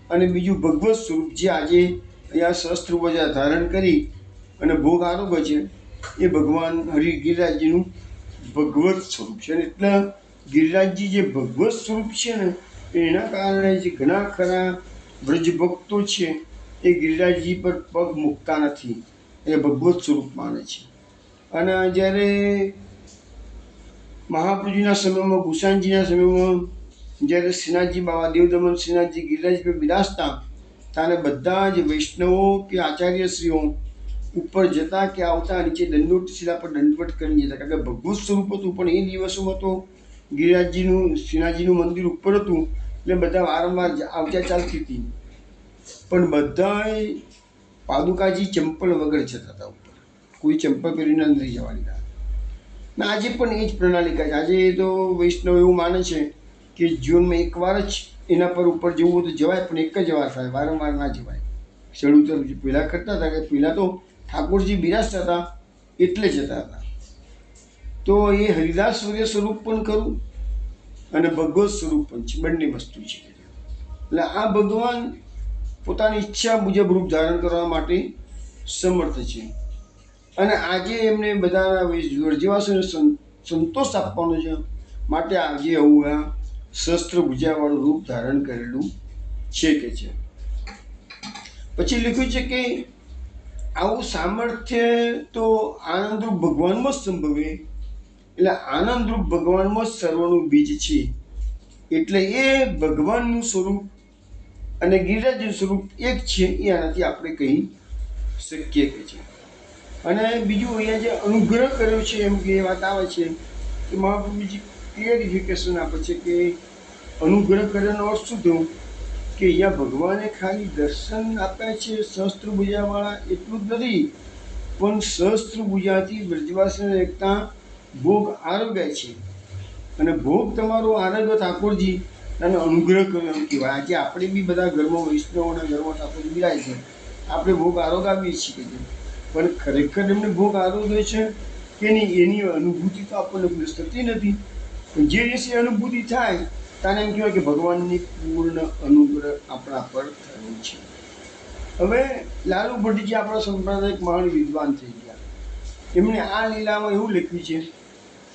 અને બીજું ભગવત સ્વરૂપ જે આજે અહીંયા શસ્ત્ર વજા ધારણ કરી અને ભોગ આરોગ્ય છે એ ભગવાન ગિરિરાજજીનું ભગવત સ્વરૂપ છે. એટલે ગિરિરાજજી જે ભગવત સ્વરૂપ છે ને એના કારણે જે ઘણા ખરા વ્રજભક્તો છે એ ગિરિરાજજી પર પગ મૂકતા નથી, એ ભગવત સ્વરૂપ માને છે. અને જ્યારે મહાપ્રભુજીના સમયમાં, ગુસાણજીના સમયમાં જ્યારે શ્રીનાથજી બાબા દેવદમન શ્રીનાથજી ગિરિરાજ પર બિરાજતા ત્યારે બધા જ વૈષ્ણવો કે આચાર્યશ્રીઓ ઉપર જતા કે આવતા નીચે દંડોત શિલા પર દંડવટ કરી જતા, કારણ કે ભગવત સ્વરૂપ હતું. પણ એ દિવસોમાં તો ગિરિરાજજીનું શ્રીનાથજીનું મંદિર ઉપર હતું એટલે બધા વારંવાર આવતા ચાલતી હતી, પણ બધાય પાદુકાજી ચંપલ વગર જતા હતા ઉપર, કોઈ ચંપલ પહેરીને નથી જવાની. ના આજે પણ એ જ પ્રણાલિકા છે. આજે તો વૈષ્ણવ એવું માને છે કે જીવનમાં એકવાર જ એના પર ઉપર જવું હોય તો જવાય, પણ એક જ વાર થાય, વારંવાર ના જવાય. ખેડૂતો પહેલાં કરતા હતા કે પહેલાં તો ઠાકોરજી બિરાજતા હતા એટલે જતા હતા. તો એ હરિદાસવર્ય સ્વરૂપ પણ ખરું અને ભગવત સ્વરૂપ પણ છે, બંને વસ્તુ છે. એટલે આ ભગવાન પોતાની ઈચ્છા મુજબ રૂપ ધારણ કરવા માટે સમર્થ છે. અને આજે એમને બધા વ્રજવાસીઓને સંતોષ આપવાનો છે માટે આજે આવું આ શસ્ત્ર ભુજાવાળું રૂપ ધારણ કરેલું છે કે છે. પછી લખ્યું છે કે આવું સામર્થ્ય તો આનંદરૂપ ભગવાનમાં જ સંભવે, એટલે આનંદરૂપ ભગવાનમાં જ સર્વનું બીજ છે. એટલે એ ભગવાનનું સ્વરૂપ અને ગિરિરાજનું સ્વરૂપ એક છે, એ આનાથી આપણે કહી શકીએ કે છે. અને બીજું અહીંયા જે અનુગ્રહ કર્યો છે એમ કે વાત આવે છે કે મહાપ્રભુજી ક્લિયરિફિકેશન આપે છે કે અનુગ્રહ કર્યાનો અર્થ શું થયો કે અહીંયા ભગવાને ખાલી દર્શન આપ્યા છે સહસ્ત્ર ભુજાવાળા એટલું જ નથી, પણ સહસ્ત્ર ભુજાથી વ્રજવાસીને એકતા ભોગ આરોગ્ય છે. અને ભોગ તમારો આરોગ્ય ઠાકોરજી અને અનુગ્રહ કર્યો એમ કહેવાય. આજે આપણે બી બધા ઘરમાં વૈષ્ણવોના ઘરમાં ઠાકોરજી બિરાય છે, આપણે ભોગ આરોગ્ય આપીએ છીએ, પણ ખરેખર એમને ભોગ આરોગ્ય છે કે નહીં એની અનુભૂતિ તો આપણને થતી નથી. જે દિવસે અનુભૂતિ થાય ત્યારે એમ કહેવાય કે ભગવાનની પૂર્ણ અનુગ્રહ આપણા પર થયો છે. હવે લાલુ ભટ્ટજી આપણા સંપ્રદાયિક મહાન વિદ્વાન થઈ ગયા. એમણે આ લીલામાં એવું લખ્યું છે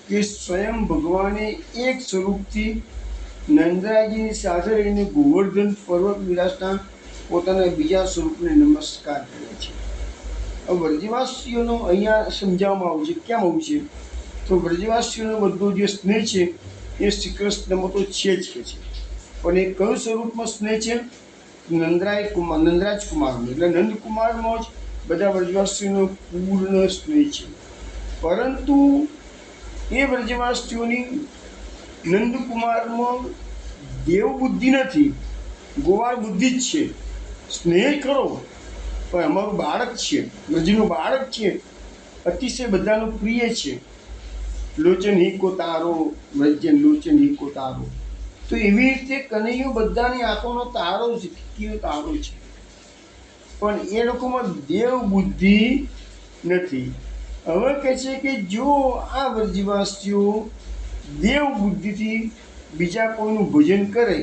કે સ્વયં ભગવાને એક સ્વરૂપથી નંદરાયજીની સાથે રહીને ગોવર્ધન પર્વત બિરાજતા પોતાના બીજા સ્વરૂપને નમસ્કાર કરે છે. વ્રજવાસીઓનો અહીંયા સમજાવવામાં આવ્યું છે. કેમ આવું છે? તો વ્રજવાસીઓનો બધો જે સ્નેહ છે એ શ્રી કૃષ્ણમાં તો છે જ કે છે, પણ એ કયું સ્વરૂપમાં સ્નેહ છે? નંદરાજ કુમારનો, એટલે નંદકુમારમાં જ બધા વ્રજવાસીઓનો પૂર્ણ સ્નેહ છે. પરંતુ એ વ્રજવાસીઓની નંદકુમારમાં દેવ બુદ્ધિ નથી, ગોવાળ બુદ્ધિ જ છે. સ્નેહ ખરો પણ અમારું બાળક છે, વ્રજનું બાળક છે, અતિશય બધાનું પ્રિય છે. લોચન હીકો તારો વ્રજન લોચન હીકો તારો, તો એવી રીતે કનૈયો બધાની આંખોનો તારો છે, કયો તારો છે. પણ એ લોકોમાં દેવ બુદ્ધિ નથી. હવે કહે છે કે જો આ વ્રજવાસીઓ દેવ બુદ્ધિથી બીજા કોઈનું ભજન કરે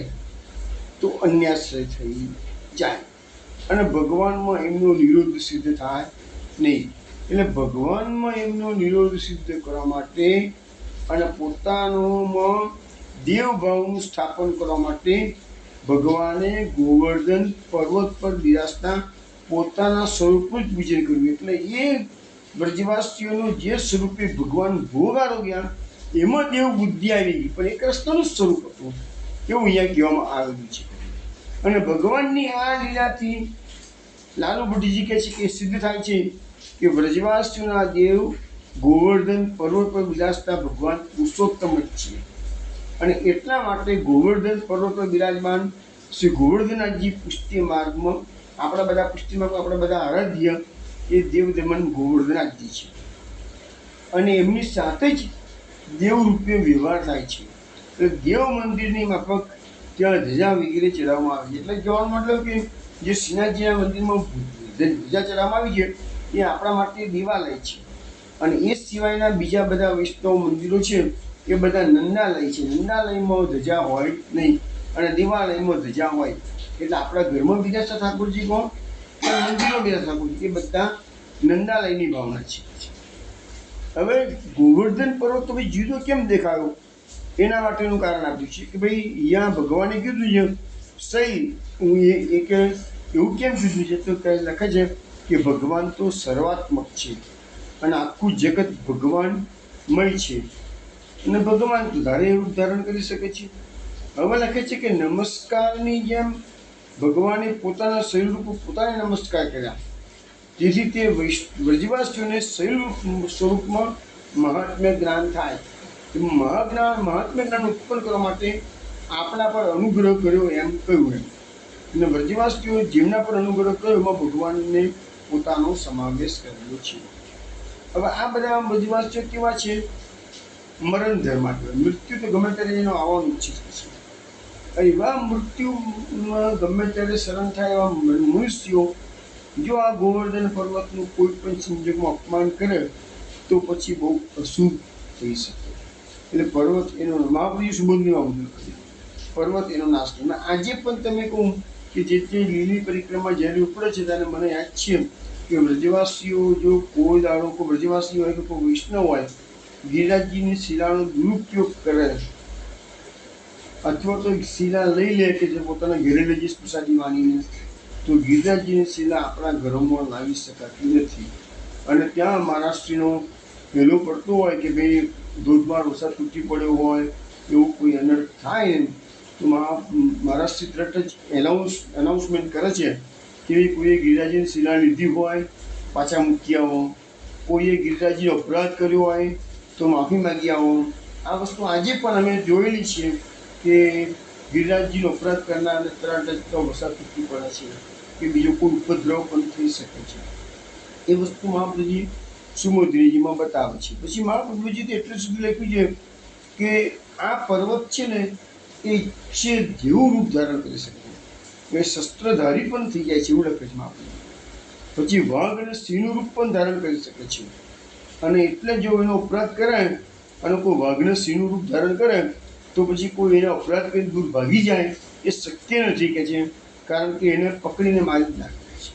તો અન્યાશ્રય થઈ જાય અને ભગવાનમાં એમનો નિરોધ સિદ્ધ થાય નહીં. એટલે ભગવાનમાં એમનો નિરોધ સિદ્ધ કરવા માટે અને પોતાનોમાં દેવભાવનું સ્થાપન કરવા માટે ભગવાને ગોવર્ધન પર્વત પર બિરાજતા પોતાના સ્વરૂપનું જ પૂજન કર્યું. એટલે એ વ્રજવાસીઓનું જે સ્વરૂપે ભગવાન ભોગ આરોગ્યા એમાં દેવ બુદ્ધિ આવી ગઈ, પણ એ કૃષ્ણનું સ્વરૂપ હતું એવું અહીંયા કહેવામાં આવેલું છે. અને ભગવાનની આ લીલાથી લાલુ ભટ્ટજી કહે છે કે સિદ્ધ થાય છે કે વ્રજવાસીઓના દેવ ગોવર્ધન પર્વત પર બિરાજતા ભગવાન પુરુષોત્તમ જ છે. અને એટલા માટે ગોવર્ધન પર્વત પર બિરાજમાન શ્રી ગોવર્ધનનાથજી પુષ્ટિ માર્ગમાં આપણા બધા પુષ્ટિ માર્ગમાં આપણા બધા આરાધ્ય એ દેવદમન ગોવર્ધનનાથજી છે. અને એમની સાથે જ દેવરૂપે વ્યવહાર થાય છે. એટલે દેવ મંદિરની માફક ત્યાં ધજા વગેરે ચડાવવામાં આવે છે. એટલે કહેવાનો મતલબ કે જે શ્રીનાથજીના મંદિરમાં ધજા ચડાવવામાં આવી છે એ આપણા માટે દેવાલય છે. અને એ સિવાયના બીજા બધા વૈષ્ણવ મંદિરો છે એ બધા નંદાલય છે. નંદાલયમાં ધજા હોય નહીં અને દેવાલયમાં ધજા હોય. એટલે આપણા ઘરમાં બિરાજતા ઠાકોરજી કોણ અને મંદિરમાં બિરાજતા ઠાકોરજી એ બધા નંદાલયની ભાવના છે. હવે ગોવર્ધન પર્વત તો ભાઈ જુદો કેમ દેખાયો એના માટેનું કારણ આપ્યું છે કે ભાઈ અહીંયા ભગવાને કીધું છે સહી હું એક એવું કેમ કીધું છે તો લખે છે કે ભગવાન તો સર્વાત્મક છે અને આખું જગત ભગવાનમય છે અને ભગવાન તો ધારે રૂપ ધારણ કરી શકે છે. હવે લખે છે કે નમસ્કારની જેમ ભગવાને પોતાના શરીર રૂપ પોતાને નમસ્કાર કર્યા જેથી તે વ્રજવાસીઓને શરીર સ્વરૂપમાં મહાત્મ્ય જ્ઞાન થાય. મહાત્મ્ય જ્ઞાન ઉત્પન્ન કરવા માટે આપણા પર અનુગ્રહ કર્યો એમ કહ્યું એમ. અને વ્રજવાસીઓ જેમના પર અનુગ્રહ કર્યો એમાં ભગવાનને પોતાનો સમાવેશ કરેલો છે. હવે આ બધા વ્રજવાસીઓ કેવા છે? મરણ ધર્માત્મક. મૃત્યુ તો ગમે ત્યારે એનો આવવાનું છે. એવા મૃત્યુમાં ગમે ત્યારે શરણ થાય એવા મનુષ્યો જો આ ગોવર્ધન પર્વતનું કોઈ પણ સંજોગમાં અપમાન કરે તો પછી બહુ અશુભ થઈ શકે. એટલે પર્વત એનો મહાપુરુષ સુબોધની પર્વત એનો નાશ કરે. આજે પણ તમે કહું કે જે લીલી પરિક્રમા જ્યારે ઉપડે છે ત્યારે મને યાદ છે કે વ્રજવાસીઓ જો કોઈ દાડો કોઈ વ્રજવાસી હોય કે કોઈ વૈષ્ણવ હોય ગિરિરાજજીની શિલાનો દુરુપયોગ કરે અથવા તો શિલા લઈ લે કે જે પોતાના ઘરે લઈ જઈ પ્રસાદી માનીને તો ગિરિરાજજીની શિલા આપણા ઘરોમાં લાવી શકાતી નથી. અને ત્યાં મહારાષ્ટ્રીનો પહેલો પડતો હોય કે ભાઈ ધોધમાર વરસાદ તૂટી પડ્યો હોય એવું કોઈ અનર્થ થાય તો મહારાષ્ટ્રી તરત જ એનાઉન્સમેન્ટ કરે છે કે કોઈએ ગિરિરાજજીની શિલા લીધી હોય પાછા મૂકી આવો, કોઈએ ગિરિરાજજીનો અપરાધ કર્યો હોય તો માફી માગી આવો. આ વસ્તુ આજે પણ અમે જોયેલી છીએ કે ગિરિરાજજીનો અપરાધ કરનારને તરત જ તો વરસાદ તૂટી પડે છે કે બીજો કોઈ ઉપદ્રવ પણ થઈ શકે છે. એ વસ્તુ મહાપ્રભુજી સુમોધનીજીમાં બતાવે છે. પછી મહાપ્રભુજી તો એટલું સુધી લખ્યું છે કે આ પર્વત છે ને એ ઈચ્છે જેવું રૂપ ધારણ કરી શકે એ શસ્ત્રધારી પણ થઈ જાય છે એવું લખે છે મહાપ્રભુ. પછી વાઘ અને સિંહનું રૂપ પણ ધારણ કરી શકે છે. અને એટલે જો એનો અપરાધ કરે અને કોઈ વાઘને સિંહનું રૂપ ધારણ કરે તો પછી કોઈ એનો અપરાધ કરી દૂર ભાગી જાય એ શક્ય નથી કે છે, કારણ કે એને પકડીને મારી જ નાખે છે.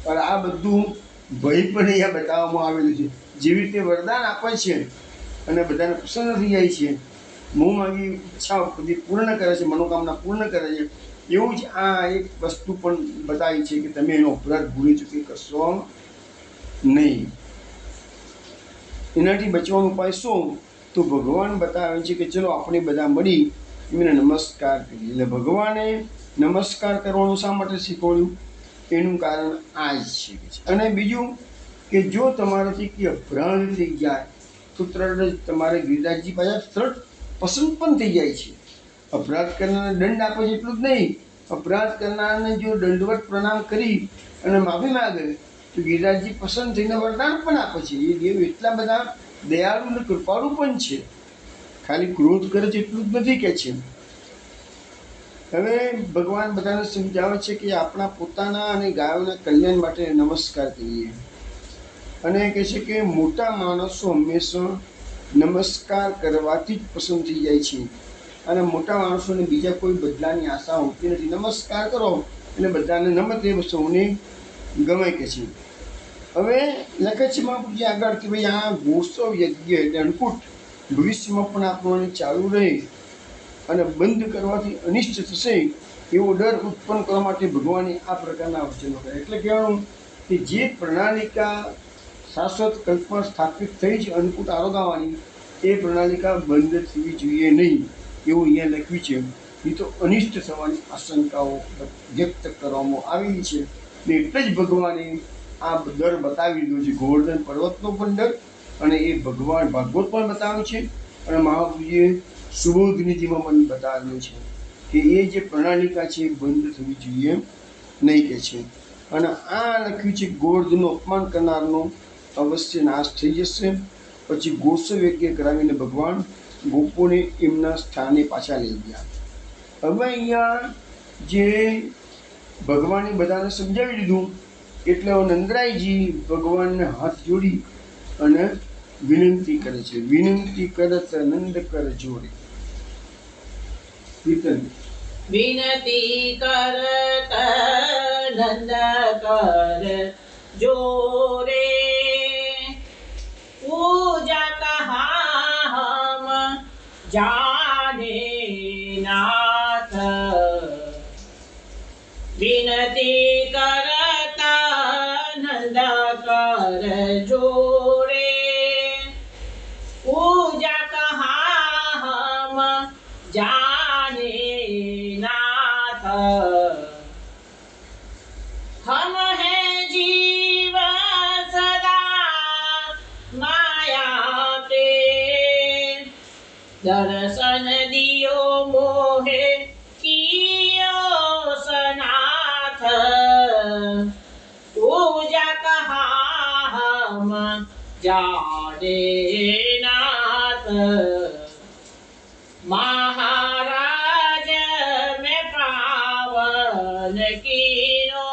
પણ આ બધું ભય પણ અહીંયા બતાવવામાં આવેલું છે. જેવી રીતે વરદાન આપે છે અને બધાને પ્રસન્ન થઈ જાય છે, મોં માગી ઈચ્છા બધી પૂર્ણ કરે છે, મનોકામના પૂર્ણ કરે છે, એવું જ આ એક વસ્તુ પણ બતાવી છે કે તમે એનો અપરાધ ભૂલી ચૂકી કરશો નહીં. એનાથી બચવાનો ઉપાય શું? તો ભગવાન બતાવે છે કે ચલો આપણે બધા મળી એમને નમસ્કાર કરીએ. એટલે ભગવાને નમસ્કાર કરવાનું શા માટે શીખવાડ્યું? એનું કારણ આ જ છે. અને બીજું કે જો તમારાથી કે અપરાધ થઈ જાય તો તરત જ તમારે ગિરિરાજજી પાછા તરત પસંદ પણ થઈ જાય છે. અપરાધ કરનારને દંડ આપે છે એટલું જ નહીં, અપરાધ કરનારને જો દંડવત પ્રણામ કરી અને માફી માગે તો ગિરિરાજજી પસંદ થઈને વરદાન પણ આપે છે. એ દેવ એટલા બધા દયાળુ અને કૃપાળુ પણ છે, ખાલી ક્રોધ કરે છે એટલું જ નથી કે છે. હવે ભગવાન બધાને સમજાવે છે કે આપણા પોતાના અને ગાયોના કલ્યાણ માટે નમસ્કાર કરીએ. અને કહે છે કે મોટા માણસો હંમેશા નમસ્કાર કરવાથી જ પસંદ થઈ જાય છે અને મોટા માણસોને બીજા કોઈ બદલાની આશા હોતી નથી. નમસ્કાર કરો એટલે બધાને નમતે સૌને ગમે કે છે. હવે લખે છે મહાપુરુષજી આગળ કે ભાઈ આ ગોસ્વ યજ્ઞ એટલે અન્નકૂટ ભવિષ્યમાં પણ આપણને ચાલુ રહે અને બંધ કરવાથી અનિષ્ટ થશે એવો ડર ઉત્પન્ન કરવા માટે ભગવાને આ પ્રકારના વચનો કર્યા. એટલે કહેવાનું કે જે પ્રણાલિકા શાશ્વત કલ્પમાં સ્થાપિત થઈ છે અન્નકૂટ આરોગાવાની એ પ્રણાલિકા બંધ થવી જોઈએ નહીં એવું અહીંયા લખ્યું છે. એ તો અનિષ્ટ થવાની આશંકાઓ વ્યક્ત કરવામાં આવી છે ને એટલે જ ભગવાને આ ડર બતાવી દીધો છે. ગોવર્ધન પર્વતનો પણ ડર અને એ ભગવાન ભાગવત પણ બતાવ્યું છે અને મહાપ્રભુજીએ સુબોધનીજીમાં પણ બતાવ્યું છે કે એ જે પ્રણાલિકા છે એ બંધ થવી જોઈએ નહીં કે છે. અને આ લખ્યું છે ગોવર્ધનનું અપમાન કરનારનો અવશ્ય નાશ થઈ જશે. પછી ગોસવ્યજ્ઞ કરાવીને ભગવાન ગોપોને એમના સ્થાને પાછા લઈ ગયા. હવે અહીંયા જે ભગવાને બધાને સમજાવી દીધું એટલે નંદરાયજી ભગવાનને હાથ જોડી અને વિનંતી કરે છે. વિનંતી કરત નંદ કર જોડે. કીર્તન વિનતી કરત નંદ કર જોરે પૂજા કહા હમ જાને નાથ વિનતી કરતા નંદ કર જોરે પૂજા કહા હમ જાને नाथ हम हैं जीव सदा माया के दर्शन दियो मोहे कियो सनाथ पूजा कहा हम जाने नाथ महाराज में पावन कीनो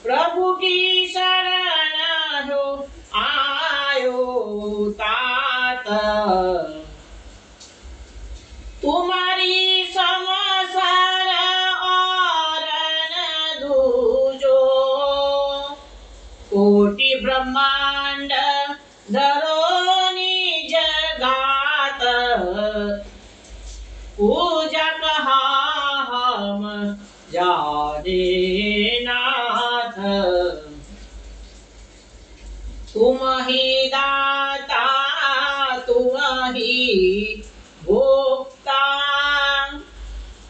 प्रभु की शरण हो आयो तात तुम्हारी समसर और न दूजो कोटि ब्रह्मांड धरोनी जगात पूजा कहा हम जाने नाथ तुम ही दाता तुम ही भोक्ता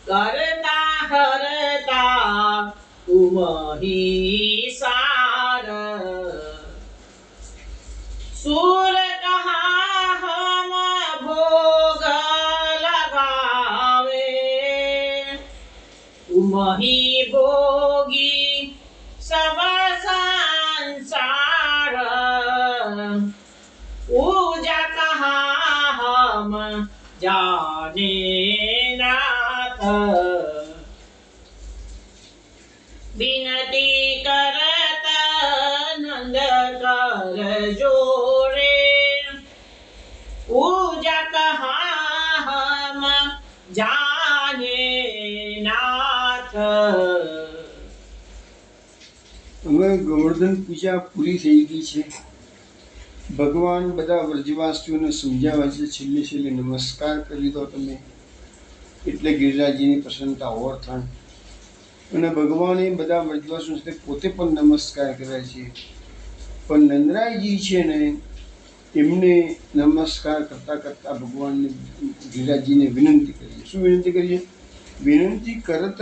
करता हरता तुम ही सार सूर कहा हम भोग लगावे तुम ही भोगी सब संसार पूजा कहा हम जाने नाथ विनती करत नंद कर जोड़े पूजा कहा हम जाने नाथ હવે ગોવર્ધન પૂજા પૂરી થઈ ગઈ છે. ભગવાન બધા વ્રજવાસીઓને સમજાવે છે. છેલ્લે છેલ્લે નમસ્કાર કરી લીધો તમે એટલે ગિરિરાજજીની પ્રસન્નતા ઓર થાય અને ભગવાને બધા વ્રજવાસીઓ સાથે પોતે પણ નમસ્કાર કરે છે. પણ નંદરાયજી છે ને એમને નમસ્કાર કરતાં કરતાં ભગવાનને ગિરિરાજજીને વિનંતી કરી. શું વિનંતી કરી છે? વિનંતી કરત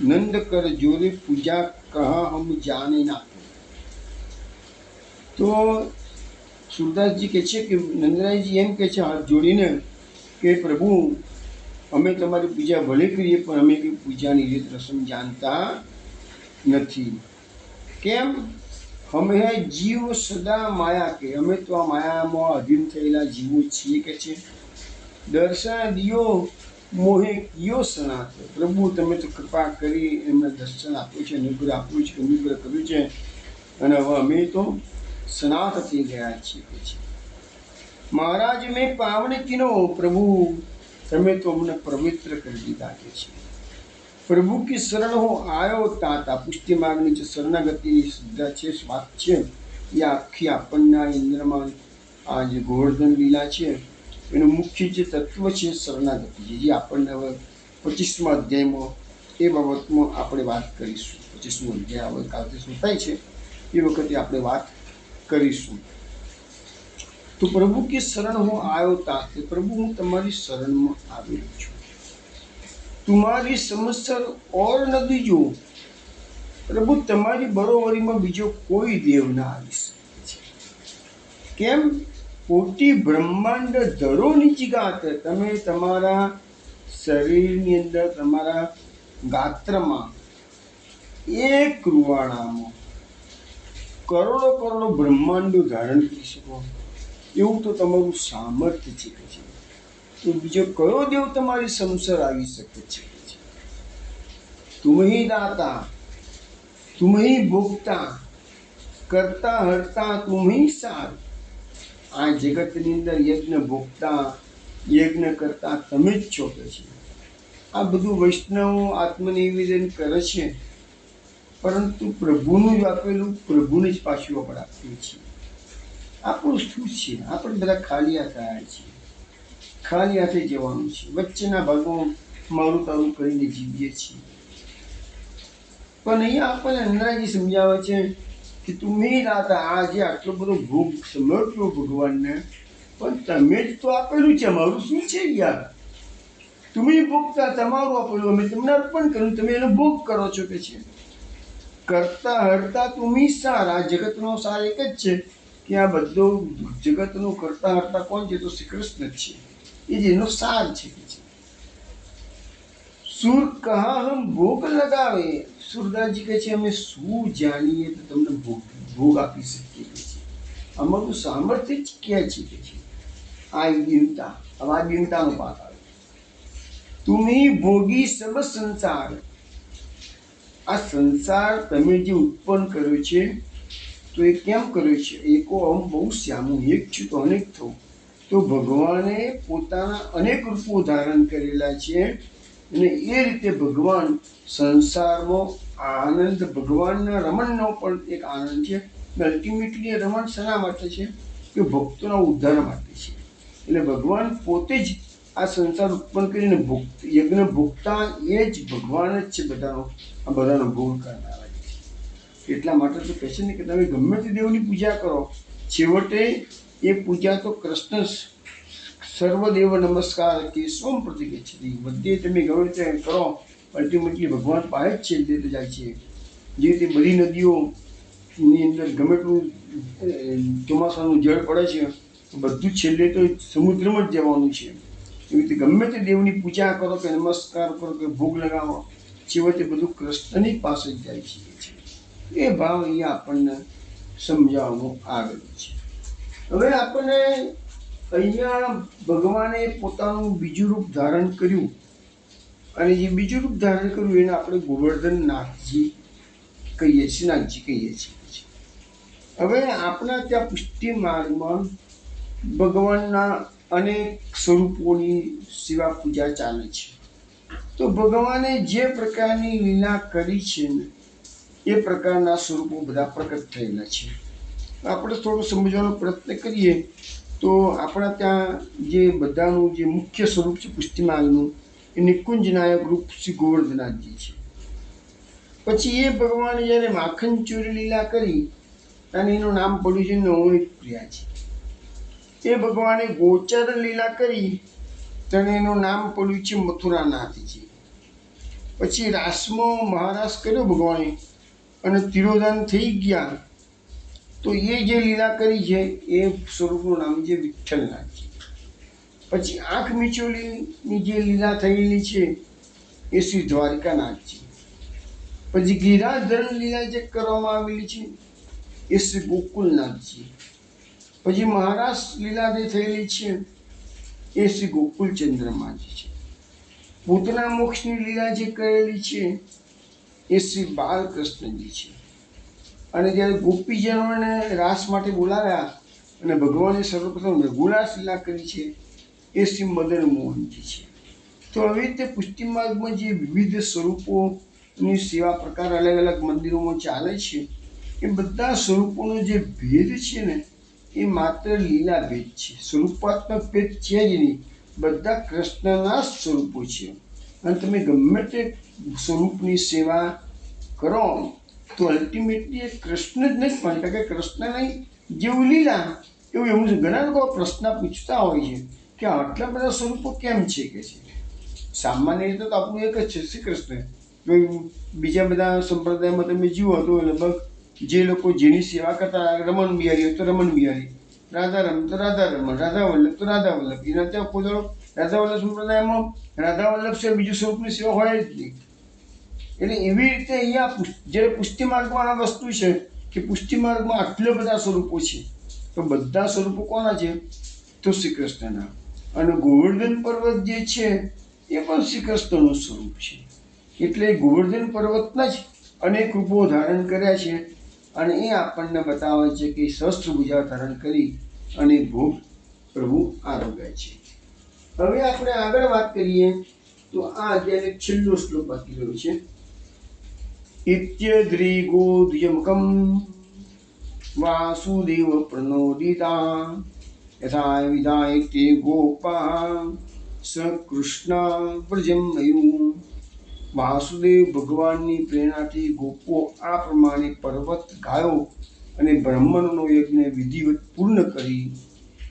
નંદ કર જોરે પૂજા કહા હમ જાને ના. તો સુરદાસજી કહે છે કે નંદરાયજી એમ કહે છે હાથ જોડીને કે પ્રભુ અમે તમારી પૂજા ભલે કરીએ પણ અમે કંઈ પૂજાની રીત રસમ જાણતા નથી. કેમ? અમે જીવ સદા માયા કે અમે તો આ માયામાં અધીન થયેલા જીવો છીએ કે છે. દર્શન દિયો મોહે કિયો સનાથ. પ્રભુ તમે તો કૃપા કરી એમને દર્શન આપ્યું છે, અનુગ્રહ આપ્યું છે, અનુગ્રહ કર્યું છે અને હવે અમે તો સનાથ થઈ ગયા છીએ કે છે. મહારાજ મેં પાવન કિનો. પ્રભુ તમે તો અમને પવિત્ર કરી દીધા કે છે. પ્રભુ કી શરણ હું આવ્યો તાતા. પુષ્ટિ માર્ગની જે શરણાગતિની શ્રદ્ધા છે, વાત છે એ આખી આપણને આ ઇન્દ્રમાં આ જે ગોવર્ધન લીલા છે એનું મુખ્ય જે તત્વ છે શરણાગતિ છે, જે આપણને હવે 25મા અધ્યાયમાં એ બાબતમાં આપણે વાત કરીશું. 25મો અધ્યાય હવે કાલથી શું થાય છે એ વખતે આપણે વાત કરીશું. તો પ્રભુ કે શરણ હું આવ્યો તાતે. પ્રભુ હું તમારી શરણમાં આવેલો છું. तुम्हारी समस्या और न दीजो પ્રભુ તમારી બરોબરીમાં બીજો કોઈ દેવ ના આવી શકે છે. કેમ? કોટી બ્રહ્માંડ ધરો નીચી ગાત. તમે તમારા શરીરની અંદર, તમારા ગાત્રમાં એક રૂવાણામાં કરોડો કરોડો બ્રહ્માંડો ધારણ કરી શકો એવું તો તમારું સામર્થ્ય છે. તો બીજો કયો દેવ તમારી સંસાર આવી શકે છે? તુમ હી દાતા, तुम ही भोगता, करता हरता तुम ही सार. આ જગતની અંદર યજ્ઞ ભોગતા, યજ્ઞ કરતા તમે જ છો કે છે. આ બધું વૈષ્ણવ આત્મનિવેદન કરે છે, પરંતુ પ્રભુનું જ આપેલું પ્રભુને જ પાછું આપણે આપીએ છીએ. આપણું શું છે? આપણે બધા ખાલી હાથે આવ્યા છીએ, ખાલી હાથે જવાનું છે. વચ્ચેના ભાગમાં મારું તારું કરીને જીવીએ છીએ. પણ અહીંયા આપણને અંદરાજી સમજાવે છે કે તુમે દાતા, આજે આટલો બધો ભોગ સમર્પ્યો ભગવાનને, પણ તમે જ તો આપેલું છે. મારું શું છે યાર? તમે ભોગતા, તમારું આપેલું, અમે તમને અર્પણ કર્યું, તમે એનો ભોગ કરો છો કે છે. કરતા હરતા તુમી સાર. આ જગતનો સાર એક જ છે કે આ બધો જગતનું કરતા હરતા કોણ છે? તો શ્રી કૃષ્ણ જ છે. એ જ એનો સાર છે કે છે. સુર કહા હમ ભોગ લગાવે. સુરદાસજી કહે છે અમે શું જાણીએ તો તમને ભોગ આપી શકીએ કે છે. અમારું સામર્થ્ય જ ક્યાં છે કે છે. આ દીનતા, હવે આ દીનતાનો પાક આવે. તુમી ભોગી સબ સંસાર. આ સંસાર તમે જે ઉત્પન્ન કર્યો છે તો એ કેમ કર્યો છે? એકો અહમ બહુ શ્યામું, એક છું તો અનેક થવું. તો ભગવાને પોતાના અનેક રૂપો ધારણ કરેલા છે અને એ રીતે ભગવાન સંસારમાં આનંદ, ભગવાનના રમણનો પણ એક આનંદ છે. અલ્ટિમેટલી રમણ શેના માટે છે? કે ભક્તોના ઉદ્ધાર માટે છે. એટલે ભગવાન પોતે જ આ સંસાર ઉત્પન્ન કરીને યજ્ઞ ભોગતા એ જ ભગવાન જ છે. બધાનો ભોગ કરનારા છે. એટલા માટે તો કહે છે ને કે તમે ગમે તે દેવની પૂજા કરો, છેવટે એ પૂજા તો કૃષ્ણ સર્વદેવ નમસ્કાર કે સ્વમ પ્રતિકે છે. બધે તમે ગમે તે કરો, અલ્ટિમેટલી ભગવાન પાસે જ છેલ્લે જાય છે. જે તે બધી નદીઓની અંદર ગમે એટલું ચોમાસાનું જળ પડે છે, બધું છેલ્લે તો સમુદ્રમાં જ જવાનું છે. એવી રીતે ગમે તે દેવની પૂજા કરો કે નમસ્કાર કરો કે ભોગ લગાવો, છેવટે બધું કૃષ્ણની પાસે જ જાય છે. એ ભાવ અહીંયા આપણને સમજાવવામાં આવેલો છે. હવે આપણને અહીંયા ભગવાને પોતાનું બીજું રૂપ ધારણ કર્યું, અને જે બીજું રૂપ ધારણ કર્યું એને આપણે ગોવર્ધન નાથજી કહીએ છીએ, નાથજી કહીએ છીએ. હવે આપણા ત્યાં પુષ્ટિ માર્ગમાં ભગવાનના અનેક સ્વરૂપોની સેવા પૂજા ચાલે છે. તો ભગવાને જે પ્રકારની લીલા કરી છે ને એ પ્રકારના સ્વરૂપો બધા પ્રકટ થયેલા છે. આપણે થોડું સમજવાનો પ્રયત્ન કરીએ તો આપણા ત્યાં જે બધાનું જે મુખ્ય સ્વરૂપ છે પુષ્ટિ માર્ગનું, એ નિકુંજ નાયક રૂપ શ્રી ગોવર્ધનાથજી છે. પછી એ ભગવાને જ્યારે માખણ ચોરી લીલા કરી અને એનું નામ પડ્યું છે નવનીત પ્રિયા છે. એ ભગવાને ગોચર લીલા કરી તેને એનું નામ પડ્યું છે મથુરાનાથજી. પછી રાસમાં મહારાસ કર્યો ભગવાને અને તિરોધાન થઈ ગયા, તો એ જે લીલા કરી છે એ સ્વરૂપનું નામ છે વિઠ્ઠલનાથજી. પછી આંખ મીચોલીની જે લીલા થયેલી છે એ શ્રી દ્વારિકાનાથજી. પછી ગિરાધરણ લીલા જે કરવામાં આવેલી છે એ શ્રી ગોકુલનાથજી. પછી મહારાસ લીલા જે થયેલી છે એ શ્રી ગોકુલચંદ્રમાજી છે. પૂતના મોક્ષની લીલા જે કરેલી છે એ શ્રી બાલકૃષ્ણજી છે. અને જ્યારે ગોપીજનોને રાસ માટે બોલાવ્યા અને ભગવાને સર્વપ્રથમ રઘુરાસ લીલા કરી છે એ શ્રી મદન મોહનજી છે. તો આવી રીતે પુષ્ટિ માર્ગમાં જે વિવિધ સ્વરૂપોની સેવા પ્રકાર અલગ અલગ મંદિરોમાં ચાલે છે, એ બધા સ્વરૂપોનો જે ભેદ છે ને એ માત્ર લીલા ભેદ છે, સ્વરૂપાત્મક ભેદ છે જ નહીં. બધા કૃષ્ણના સ્વરૂપો છે. અને તમે ગમે તે સ્વરૂપની સેવા કરો તો અલ્ટિમેટલી એ કૃષ્ણ જ નહીં પણ, કારણ કે કૃષ્ણની જેવું લીલા એવું એવું છે. ઘણા લોકો પ્રશ્ન પૂછતા હોય છે કે આટલા બધા સ્વરૂપો કેમ છે કે છે. સામાન્ય રીતે તો આપણું એક જ છે શ્રી કૃષ્ણ. બીજા બધા સંપ્રદાયમાં તમે જુઓ તો લગભગ જે લોકો જેની સેવા કરતા રમણ બિહારી હોય તો રમણ બિહારી, રાધા રમણ તો રાધા રમણ, રાધા વલ્લભ તો રાધા વલ્લભ. એના ત્યાં કોઈ રાધા વલ્લભ સંપ્રદાયમાં રાધા વલ્લભ છે બીજું સ્વરૂપની સેવા હોય જ નહીં. એટલે એવી રીતે અહીંયા જ્યારે પુષ્ટિ માર્ગમાં આ વસ્તુ છે કે પુષ્ટિ માર્ગમાં આટલા બધા સ્વરૂપો છે, તો બધા સ્વરૂપો કોના છે? તો શ્રી કૃષ્ણના. અને ગોવર્ધન પર્વત જે છે એ પણ શ્રી કૃષ્ણનું સ્વરૂપ છે. એટલે ગોવર્ધન પર્વતના જ અનેક રૂપો ધારણ કર્યા છે અને એ આપણને બતાવે છે કે સહસ્ત્રભુજા ધારણ કરી અને ભોગ પ્રભુ આરોગ્ય છે. હવે આપણે આગળ વાત કરીએ તો આ અધ્યાયનો છેલ્લો શ્લોક બાકી રહ્યો છે. ઇત્યદ્રિગોદ્યમકમ વાસુદેવ પ્રણોદિતા યથા વિધાય તે ગોપા સ કૃષ્ણ વ્રજમયું. વાસુદેવ ભગવાનની પ્રેરણાથી ગોપો આ પ્રમાણે પર્વત ગાયો અને બ્રહ્મણનો યજ્ઞ વિધિવત પૂર્ણ કરી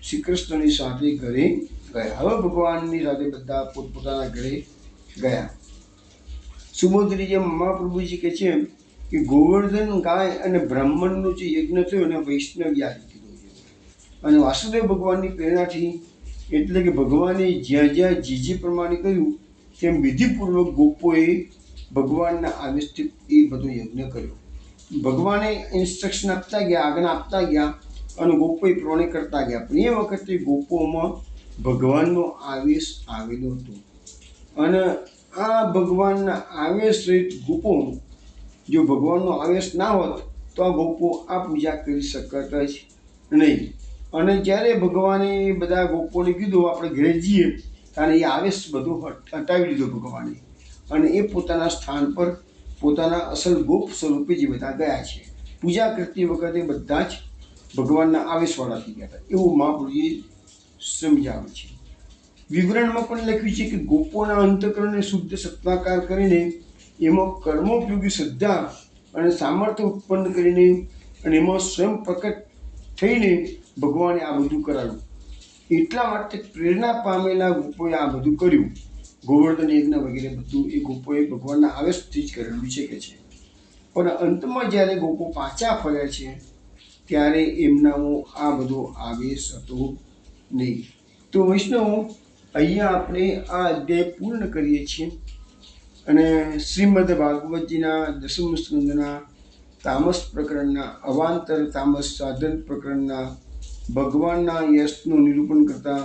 શ્રી કૃષ્ણની સાથે ઘરે ગયા. હવે ભગવાનની સાથે બધા પોતપોતાના ઘરે ગયા. સુબોધની જેમ મહાપ્રભુજી કહે છે કે ગોવર્ધન ગાય અને બ્રાહ્મણનો જે યજ્ઞ થયો એને વૈષ્ણવ યાદ કીધો છે. અને વાસુદેવ ભગવાનની પ્રેરણાથી એટલે કે ભગવાને જ્યાં જ્યાં જે પ્રમાણે કર્યું તેમ વિધિપૂર્વક ગોપોએ ભગવાનના આદેશથી એ બધો યજ્ઞ કર્યો. ભગવાને ઇન્સ્ટ્રક્શન આપતા ગયા, આજ્ઞા આપતા ગયા અને ગોપોએ પ્રમાણે કરતા ગયા. પણ એ વખતે ગોપોમાં ભગવાનનો આવેશ આવેલો હતો અને આ ભગવાનના આવેશ રહિત ગોપો, જો ભગવાનનો આવેશ ના હોત તો આ ગોપો આ પૂજા કરી શકતા જ નહીં. અને જ્યારે ભગવાને બધા ગોપોને કીધું આપણે ઘરે જઈએ ત્યારે એ આવેશ બધું હટાવી લીધો ભગવાને અને એ પોતાના સ્થાન પર પોતાના અસલ ગોપ સ્વરૂપે જે બધા ગયા છે. પૂજા કરતી વખતે બધા જ ભગવાનના આવેશવાળા થઈ ગયા હતા એવું મહાપ્રભુએ સમજાવે છે. વિવરણમાં પણ લખ્યું છે કે ગોપોના અંતકરણને શુદ્ધ સત્તાકાર કરીને એમાં કર્મોપયોગી શ્રદ્ધા અને સામર્થ્ય ઉત્પન્ન કરીને અને એમાં સ્વયં પ્રકટ થઈને ભગવાને આ બધું કરાવ્યું. એટલા માટે પ્રેરણા પામેલા ગોપોએ આ બધું કર્યું. ગોવર્ધન યજ્ઞ વગેરે બધું એ ગોપોએ ભગવાનના આવેશથી જ કરેલું છે કે છે. પણ અંતમાં જ્યારે ગોપો પાછા ફર્યા છે ત્યારે એમનામાં આ બધો આવેશ હતો નહીં. તો વૈષ્ણવ અહીંયા આપણે આ અધ્યાય પૂર્ણ કરીએ છીએ અને શ્રીમદ ભાગવતજીના દસમ સ્કંદના તામસ પ્રકરણના અવાંતર તામસ સાધન પ્રકરણના ભગવાનના યશનું નિરૂપણ કરતા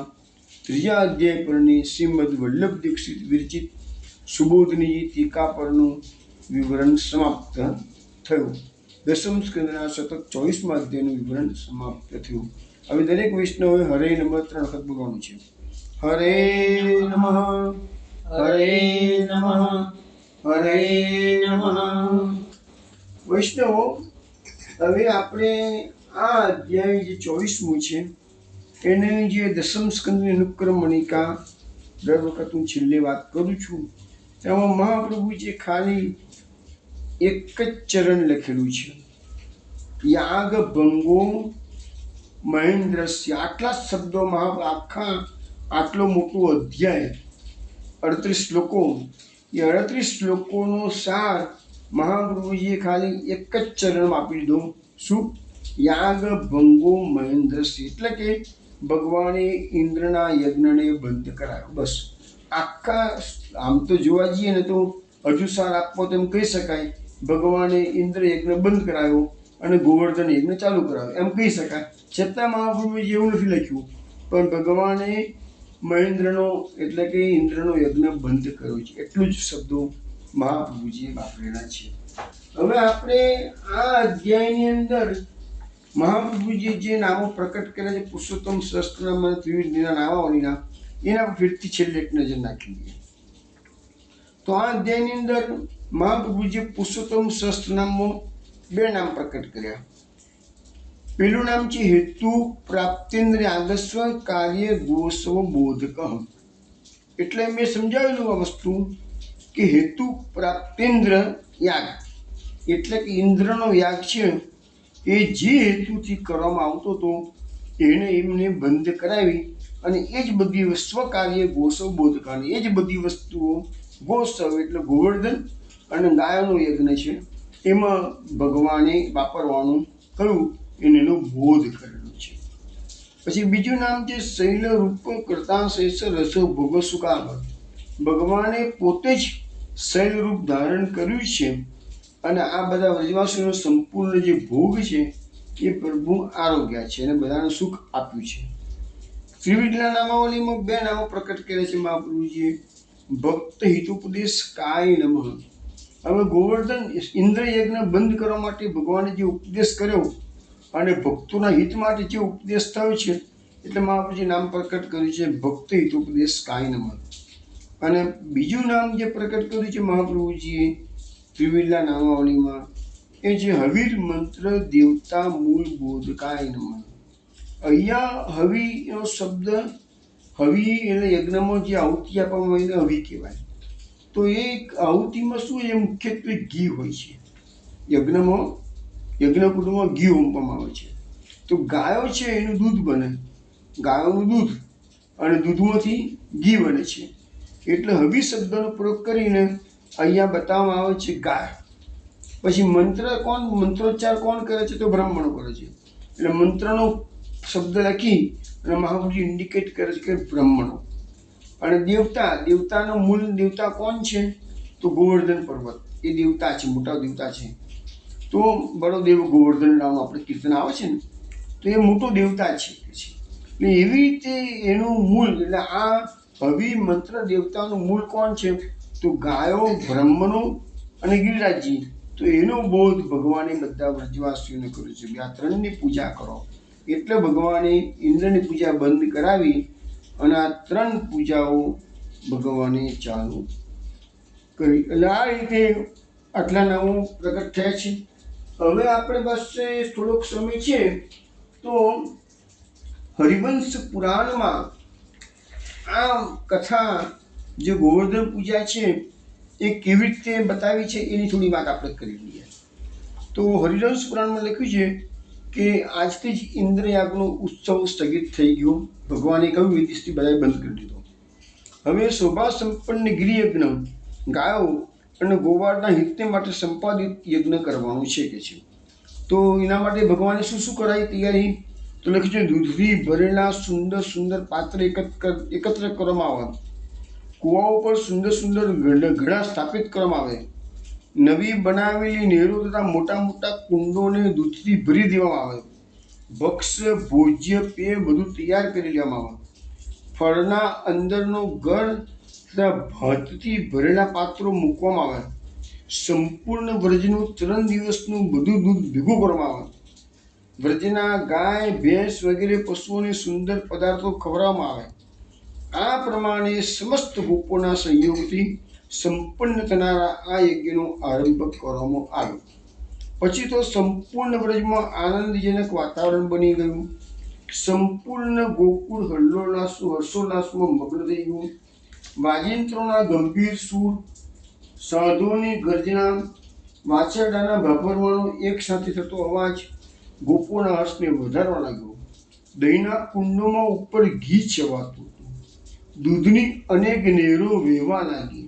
ત્રીજા અધ્યાય પરની શ્રીમદ વલ્લભ દીક્ષિત વિરચિત સુબોધની ટીકા પરનું વિવરણ સમાપ્ત થયું. દસમ સ્કંદના સતત 24મા અધ્યાયનું વિવરણ સમાપ્ત થયું. હવે દરેક વૈષ્ણવે હરે નમઃ 3 વખત બોલવાનું છે. હરે નમઃ, હરે નમઃ, હરે નમઃ. વૈષ્ણવો હવે આપણે આ અધ્યાય જે 24મું છે એની જે દસમ સ્કંદની અનુક્રમ મણિકા દર વખત હું છેલ્લે વાત કરું છું તેમાં મહાપ્રભુજીએ ખાલી એક જ ચરણ લખેલું છે, યાગ ભંગો મહેન્દ્રસ્ય. આટલા જ શબ્દોમાં આખા આટલો મોટો અધ્યાય 38 શ્લોકો, એ 38 શ્લોકોનો સાર મહાપ્રભુજીએ ખાલી એક જ ચરણમાં આપી દીધો. શું? યાગ ભંગો મહેન્દ્રસ્ય, એટલે કે ભગવાને ઇન્દ્રના યજ્ઞને બંધ કરાયો. બસ આખા આમ તો જોવા જઈએ ને તો હજુ સાર આપવો તેમ કહી શકાય ભગવાને ઇન્દ્ર યજ્ઞ બંધ કરાયો અને ગોવર્ધન યજ્ઞ ચાલુ કરાયો એમ કહી શકાય. છતાં મહાપ્રભુજી એવું નથી લખ્યું, પણ ભગવાને મહેન્દ્રનો એટલે કે ઇન્દ્રનો યજ્ઞ બંધ કર્યો છે એટલું જ શબ્દો મહાપ્રભુજીએ વાપરેલા છે. હવે આપણે આ અધ્યાયની અંદર મહાપ્રભુજીએ જે નામો પ્રકટ કર્યા છે પુરુષોત્તમ સહસ્ત્રનામ અને ત્રિવિધના નામાવલીના, એના પર ફરીથી છેલ્લે એક નજર નાખી દઈએ. તો આ અધ્યાયની અંદર મહાપ્રભુજીએ પુરુષોત્તમ સહસ્ત્રનામમાં 2 નામ પ્રકટ કર્યા. પેલું નામ છે હેતુ પ્રાપ્તિન્દ્ર યાગસ્વ કાર્ય ગોસ્વ બોધક. એટલે મેં સમજાવેલું આ વસ્તુ કે હેતુ પ્રાપ્તિન્દ્ર યાગ એટલે કે ઇન્દ્રનો યાગ છે એ જે હેતુથી કરવામાં આવતો હતો એને એમને બંધ કરાવી અને એ જ બધી સ્વકાર્ય ગોસવ બોધકાની એ જ બધી વસ્તુઓ ગોસવ એટલે ગોવર્ધન અને ગાયોનો યજ્ઞ છે એમાં ભગવાને વાપરવાનું કયું એનો બોધ કરેલો છે. પછી બીજું નામ છે શૈલ રૂપ કરતા શેષ રસો ભોગ સુકામ. ભગવાને પોતે જ શૈલ રૂપ ધારણ કર્યું છે અને આ બધા વ્રજવાસીઓનો સંપૂર્ણ જે ભોગ છે એ પ્રભુ આરોગ્ય છે અને બધાને સુખ આપ્યું છે. ત્રિવિધના નામાવલીમાં 2 નામો પ્રકટ કર્યા છે મહાપ્રભુજીએ. ભક્ત હિતોપદેશ કાય નમઃ. હવે ગોવર્ધન ઇન્દ્ર યજ્ઞ બંધ કરવા માટે ભગવાને જે ઉપદેશ કર્યો અને ભક્તોના હિત માટે જે ઉપદેશ થયો છે એટલે મહાપ્રભુજી નામ પ્રકટ કર્યું છે ભક્ત હિતોપદેશ કાય નમઃ. અને બીજું નામ જે પ્રકટ કર્યું છે મહાપ્રભુજીએ ત્રિવિધના નામાવલીમાં એ છે હવીર મંત્ર દેવતા મૂળ બોધકાય નમઃ. અહીંયા હવીનો શબ્દ હવી એટલે યજ્ઞમાં જે આહુતિ આપવામાં આવે એને હવી કહેવાય. તો એ આહુતિમાં શું એ મુખ્યત્વે ઘી હોય છે. યજ્ઞમાં યજ્ઞકુંડમાં ઘી હોમવામાં આવે છે. તો ગાયો છે એનું દૂધ બને, ગાયોનું દૂધ અને દૂધમાંથી ઘી બને છે. એટલે હવી શબ્દનો પ્રયોગ કરીને અહીંયા બતાવવામાં આવે છે ગાય. પછી મંત્રોચ્ચાર કોણ કરે છે તો બ્રાહ્મણો કરે છે. એટલે મંત્રનો શબ્દ લખી અને મહાપ્રભુજી ઇન્ડિકેટ કરે છે કે બ્રાહ્મણો. અને દેવતાનો મૂળ દેવતા કોણ છે તો ગોવર્ધન પર્વત એ દેવતા છે, મોટા દેવતા છે. તો બળોદેવ ગોવર્ધન નામનું આપણે કીર્તન આવે છે ને તો એ મોટો દેવતા છે. એટલે એવી રીતે એનું મૂળ એટલે આ હવી મંત્ર દેવતાનું મૂળ કોણ છે તો ગાયો, બ્રાહ્મણો અને ગિરિરાજજી. તો એનો બોધ ભગવાને બધા વ્રજવાસીઓને કર્યો છે. આ 3ની પૂજા કરો. એટલે ભગવાને ઇન્દ્રની પૂજા બંધ કરાવી અને આ 3 પૂજાઓ ભગવાને ચાલુ કરી. એટલે આ રીતે આટલા નામો પ્રગટ થયા છે. હવે આપણે પાસે થોડોક સમય છે તો હરિવંશ પુરાણમાં આ કથા જે ગોવર્ધન પૂજા છે એ કેવી રીતે બતાવી છે એની થોડી વાત આપણે કરી લઈએ. તો હરિવંશ પુરાણમાં લખ્યું છે કે આજથી જ ઇન્દ્રયાગનો ઉત્સવ સ્થગિત થઈ ગયો. ભગવાને કહ્યું વિધિથી બધાએ બંધ કરી દીધો. હવે શોભા સંપન્ન ગિરિયજ્ઞ ગાયો અને ગોવાળના હિતને માટે સંપાદિત યજ્ઞ કરવાનું છે કે છે. તો એના માટે ભગવાને શું શું કરાવી તૈયારી તો લખ્યું છે દૂધથી ભરેલા સુંદર સુંદર પાત્ર એકત્ર કરવામાં આવે. કુવાઓ પર સુંદર સુંદર ઘડા સ્થાપિત કરવામાં આવે. નવી બનાવેલી નહેરો તથા મોટા મોટા કુંડોને દૂધથી ભરી દેવામાં આવે. ભક્ષ્ય ભોજ્ય પેય બધું તૈયાર કરી લેવામાં આવે. ફળના અંદરનો ગળ તથા ભાતથી ભરેલા પાત્રો મૂકવામાં આવે. સંપૂર્ણ વ્રજનું 3 દિવસનું બધું દૂધ ભેગું કરવામાં આવે. વ્રજના ગાય, ભેંસ વગેરે પશુઓને સુંદર પદાર્થો ખવડાવવામાં આવે. આ પ્રમાણે સમસ્ત ગોપોના સંયોગથી સંપન્ન થનારા આ યજ્ઞનો આરંભ કરવામાં આવ્યો. પછી તો સંપૂર્ણ વ્રજમાં આનંદજનક વાતાવરણ બની ગયું. સંપૂર્ણ ગોકુળ હર્ષોલ્લાસમાં મગ્ન થઈ ગયું. વાજિંત્રોના ગંભીર સૂર, સાધુઓની ગર્જના, વાછરડાના ભાભરવાનો એક સાથે થતો અવાજ ગોપોના હર્ષને વધારવા લાગ્યો. દહીંના કુંડોમાં ઉપર ઘી છવાતું હતું. દૂધની અનેક નહેરો વહેવા લાગી.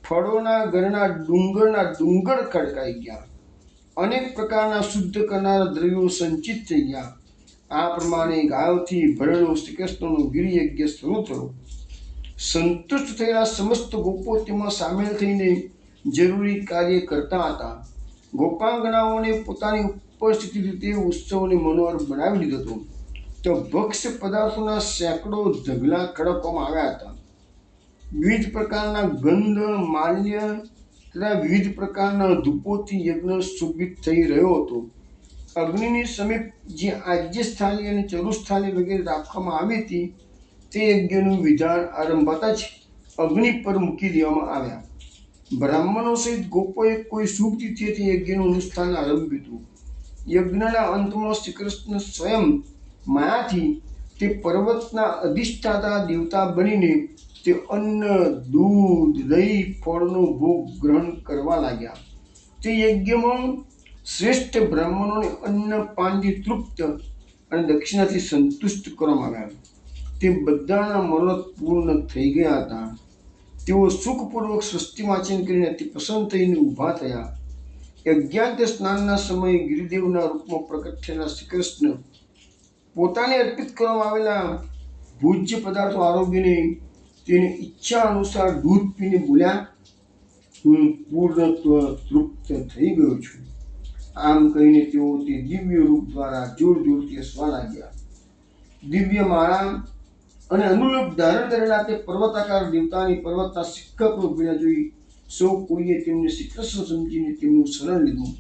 ફળોના ઘરના ડુંગર ખડકાઈ ગયા. અનેક પ્રકારના શુદ્ધ કરનારા દ્રવ્યો સંચિત થઈ ગયા. આ પ્રમાણે ગાયોથી ભરેલો શ્રી કૃષ્ણનો ગિરિયજ્ઞ શરૂ થયો. સંતુષ્ટ થયેલા સમસ્ત ગોપો તેમાં સામેલ થઈને જરૂરી કાર્ય કરતા હતા. ગોપાંગનાઓને પોતાની ઉપસ્થિતિથી તે ઉત્સવને મનોહર બનાવી દીધો હતો. તો ભક્ષ્ય પદાર્થોના સેંકડો ઢગલા ખડકવામાં આવ્યા હતા. વિવિધ પ્રકારના ગંધ, માલ્ય તથા વિવિધ પ્રકારના ધૂપોથી યજ્ઞ શોભિત થઈ રહ્યો હતો. અગ્નિની સમીપ જે આજ્યસ્થાલી અને ચરુસ્થાલી વગેરે રાખવામાં આવી હતી તે યજ્ઞનું વિધાન આરંભતા જ અગ્નિ પર મૂકી દેવામાં આવ્યા. બ્રાહ્મણો સહિત ગોપોએ કોઈ શુભ તિથિએથી યજ્ઞનું અનુષ્ઠાન આરંભ્યું હતું. યજ્ઞના અંતમાં શ્રી કૃષ્ણ સ્વયં માયાથી તે પર્વતના અધિષ્ઠાતા દેવતા બનીને તે અન્ન, દૂધ, દહીં, ફળનો ભોગ ગ્રહણ કરવા લાગ્યા. તે યજ્ઞમાં શ્રેષ્ઠ બ્રાહ્મણોને અન્ન પાનથી તૃપ્ત અને દક્ષિણાથી સંતુષ્ટ કરવામાં આવ્યા. તે બધાના મનોરથ પૂર્ણ થઈ ગયા હતા. તેઓ સુખપૂર્વક સૃષ્ટિ વાંચન કરીને અતિ પ્રસન્ન થઈને ઊભા થયા. અજ્ઞાત સ્નાનના સમયે ગિરિદેવના રૂપમાં પ્રકટ થયેલા શ્રી કૃષ્ણ પોતાને અર્પિત કરવામાં આવેલા ભોજ્ય પદાર્થો આરોગીને તેની ઈચ્છા અનુસાર દૂધ પીને બોલ્યા, હું પૂર્ણત્વ તૃપ્ત થઈ ગયો છું. આમ કહીને તેઓ તે દિવ્ય રૂપ દ્વારા જોર જોરથી હસવા લાગ્યા. દિવ્ય માળા અને અનુરૂપ ધારણ કરેલા તે પર્વતાકાર દેવતાની પર્વતના શિખર પર ઉભેલા જોઈ સૌ કોઈએ તેમને શ્રી કૃષ્ણ સમજીને તેમનું શરણ લીધું.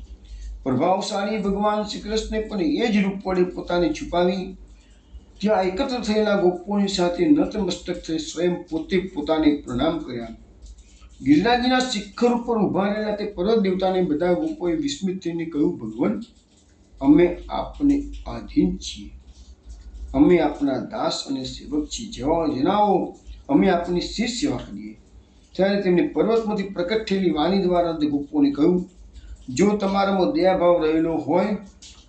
પ્રભાવશાળી ભગવાન શ્રી કૃષ્ણે પણ એ જ રૂપ વડે પોતાને છુપાવી ત્યાં એકત્ર થયેલા ગોપોની સાથે નતમસ્તક થઈ સ્વયં પોતે પોતાને પ્રણામ કર્યા. ગિરિરાજના શિખર ઉપર ઉભા રહેલા તે પર્વત દેવતાને બધા ગોપોએ વિસ્મિત થઈને કહ્યું, ભગવાન, અમે આપને આધીન છીએ, અમે આપના દાસ અને સેવક છીએ, જણાવો, અમે આપની શી સેવા કરીએ? ત્યારે તેમને પર્વતમાંથી પ્રકટ થયેલી વાણી દ્વારા તે ગોપોને કહ્યું, જો તમારામાં દયાભાવ રહેલો હોય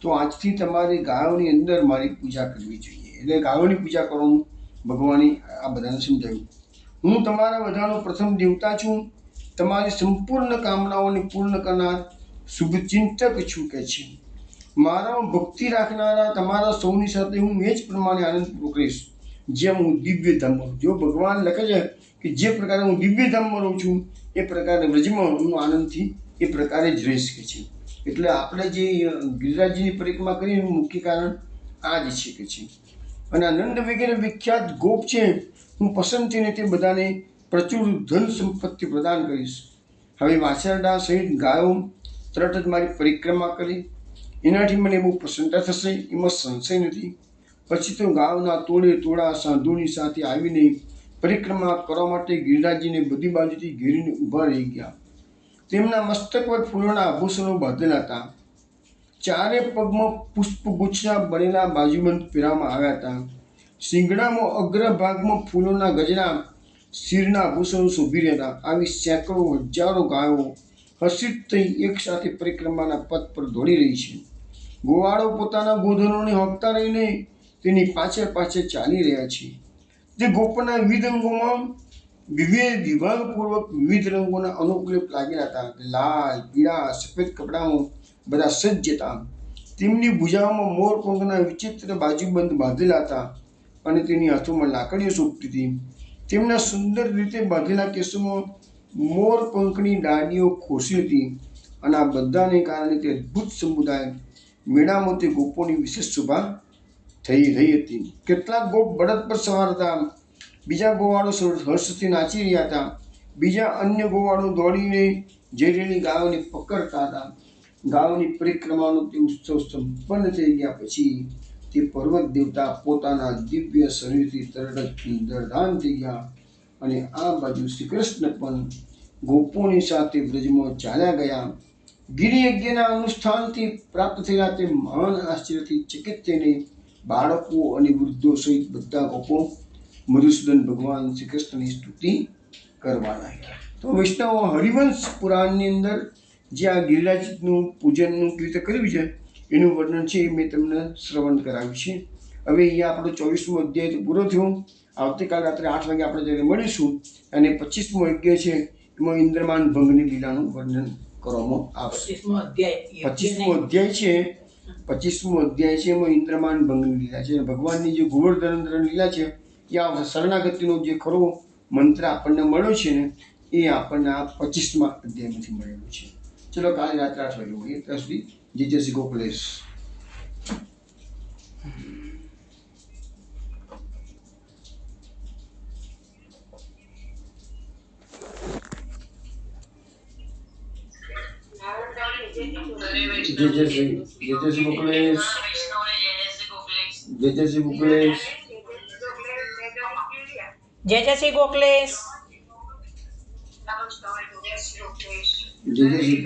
તો આજથી તમારે ગાયોની અંદર મારી પૂજા કરવી જોઈએ. એટલે ગાયોની પૂજા કરવાનું ભગવાને આ બધાને સમજાવ્યું. હું તમારા બધાનો પ્રથમ દેવતા છું, તમારી સંપૂર્ણ કામનાઓને પૂર્ણ કરનાર શુભચિંતક છું કે છે. મારામાં ભક્તિ રાખનારા તમારા સૌની સાથે હું એ જ પ્રમાણે આનંદપૂર્વક રહીશ જેમ હું દિવ્ય ધામમાં રહું. જો ભગવાન લખે છે કે જે પ્રકારે હું દિવ્ય ધામમાં રહું છું એ પ્રકારે વ્રજમાં હું આનંદથી એ પ્રકારે જ રહીશ કે છે. એટલે આપણે જે ગિરિરાજજીની પરિક્રમા કરીએ એનું મુખ્ય કારણ આ જ છે કે છે. અને આનંદ વગેરે વિખ્યાત ગોપ છે, હું પસંદ થઈને તે બધાને પ્રચુર ધન સંપત્તિ પ્રદાન કરીશ. હવે વાછરડા સહિત ગાયો તરત જ મારી પરિક્રમા કરી, એનાથી મને બહુ પ્રસન્નતા થશે, એમાં સંશય નથી. પછી તો ગાયોના તોડે તોડા સાધુની સાથે આવીને પરિક્રમા કરવા માટે ગિરિરાજજીને બધી બાજુથી ઘેરીને ઊભા રહી ગયા. તેમના મસ્તક પર ફૂલોના આભૂષણો બાંધેલા હતા. ચારે પગમાં પુષ્પગુચ્છના બનેલા બાજુબંધ પહેરવામાં આવ્યા હતા. શિંગડામાં અગ્રભાગમાં ફૂલોના ગજરા, શિરના આભૂષણો શોભી રહ્યા હતા. આવી સેંકડો હજારો ગાયો હર્ષિત થઈ એક સાથે પરિક્રમાના પથ પર દોડી રહી છે. ગોવાળો પોતાના ગોધનોને હોંકતા રહીને તેની પાછળ પાછળ ચાલી રહ્યા છે. તે ગોપના વિવિધ અંગોમાં વિભાગપૂર્વક વિવિધ રંગોના અનુકૂળ લાગેલા હતા. લાલ, પીળા, સફેદ કપડામાં બધા સજ્જ હતા. તેમની ભુજાઓમાં મોરપંખના વિચિત્ર બાજુબંધ બાંધેલા હતા અને તેની હાથોમાં લાકડીઓ શોભતી હતી. તેમના સુંદર રીતે બાંધેલા કેસોમાં મોરપંખની ડાળીઓ ખોસી હતી. અને આ બધાને કારણે તે અદ્ભુત સમુદાય મેળામાં તે ગોપોની વિશેષ શોભા થઈ રહી હતી. કેટલાક ગોપ બળદ પર સવાર હતા, બીજા ગોવાળો હર્ષથી નાચી રહ્યા હતા, બીજા અન્ય ગોવાળો દોડીને જઈ રહેલી ગાયોને પકડતા હતા. ગાયોની પરિક્રમાનો તે ઉત્સવ સંપન્ન થઈ ગયા પછી તે પર્વત દેવતા પોતાના દિવ્ય શરીરથી તરત જ અંતર્ધાન થઈ ગયા અને આ બાજુ શ્રી કૃષ્ણ પણ ગોપોની સાથે વ્રજમાં ચાલ્યા ગયા. ગિરિયજ્ઞના અનુષ્ઠાનથી પ્રાપ્ત થયેલા તે મહાન આશ્ચર્યથી ચકિત થઈને બાળકો અને વૃદ્ધો સહિત બધા ગોપો મધુસૂદન ભગવાન શ્રી કૃષ્ણની સ્તુતિ કરવા લાગ્યા. તો વૈષ્ણવ હરિવંશ પુરાણની અંદર જે આ ગિરિરાજનું પૂજનનું કેવી રીતે કર્યું છે એનું વર્ણન છે એ મેં તમને શ્રવણ કરાવ્યું છે. હવે અહીંયા આપણો 24મો અધ્યાય તો પૂરો થયો. આવતીકાલ રાત્રે 8 વાગે આપણે જ્યારે મળીશું અને 25મો અધ્યાય છે એમાં ઇન્દ્રમાન ભંગની લીલાનું વર્ણન કરવામાં આવશે. 25મો અધ્યાય છે એમાં ઇન્દ્રમાન ભંગની લીલા છે. ભગવાનની જે ગોવર્ધન લીલા છે એ આ શરણાગતિનો જે ખરો મંત્ર આપણને મળ્યો છે ને એ આપણને આ 25મા અધ્યાયમાંથી મળેલું છે. ચલો કાલે રાત્રે 8 વાગે મળીએ. ત્યાં સુધી જય શ્રી ગોકુલેશ. જય શ્રી ગોકુલેશ. જય શ્રી ગોકુલેશ. જય શ્રી ગોકુલેશ. જય શ્રી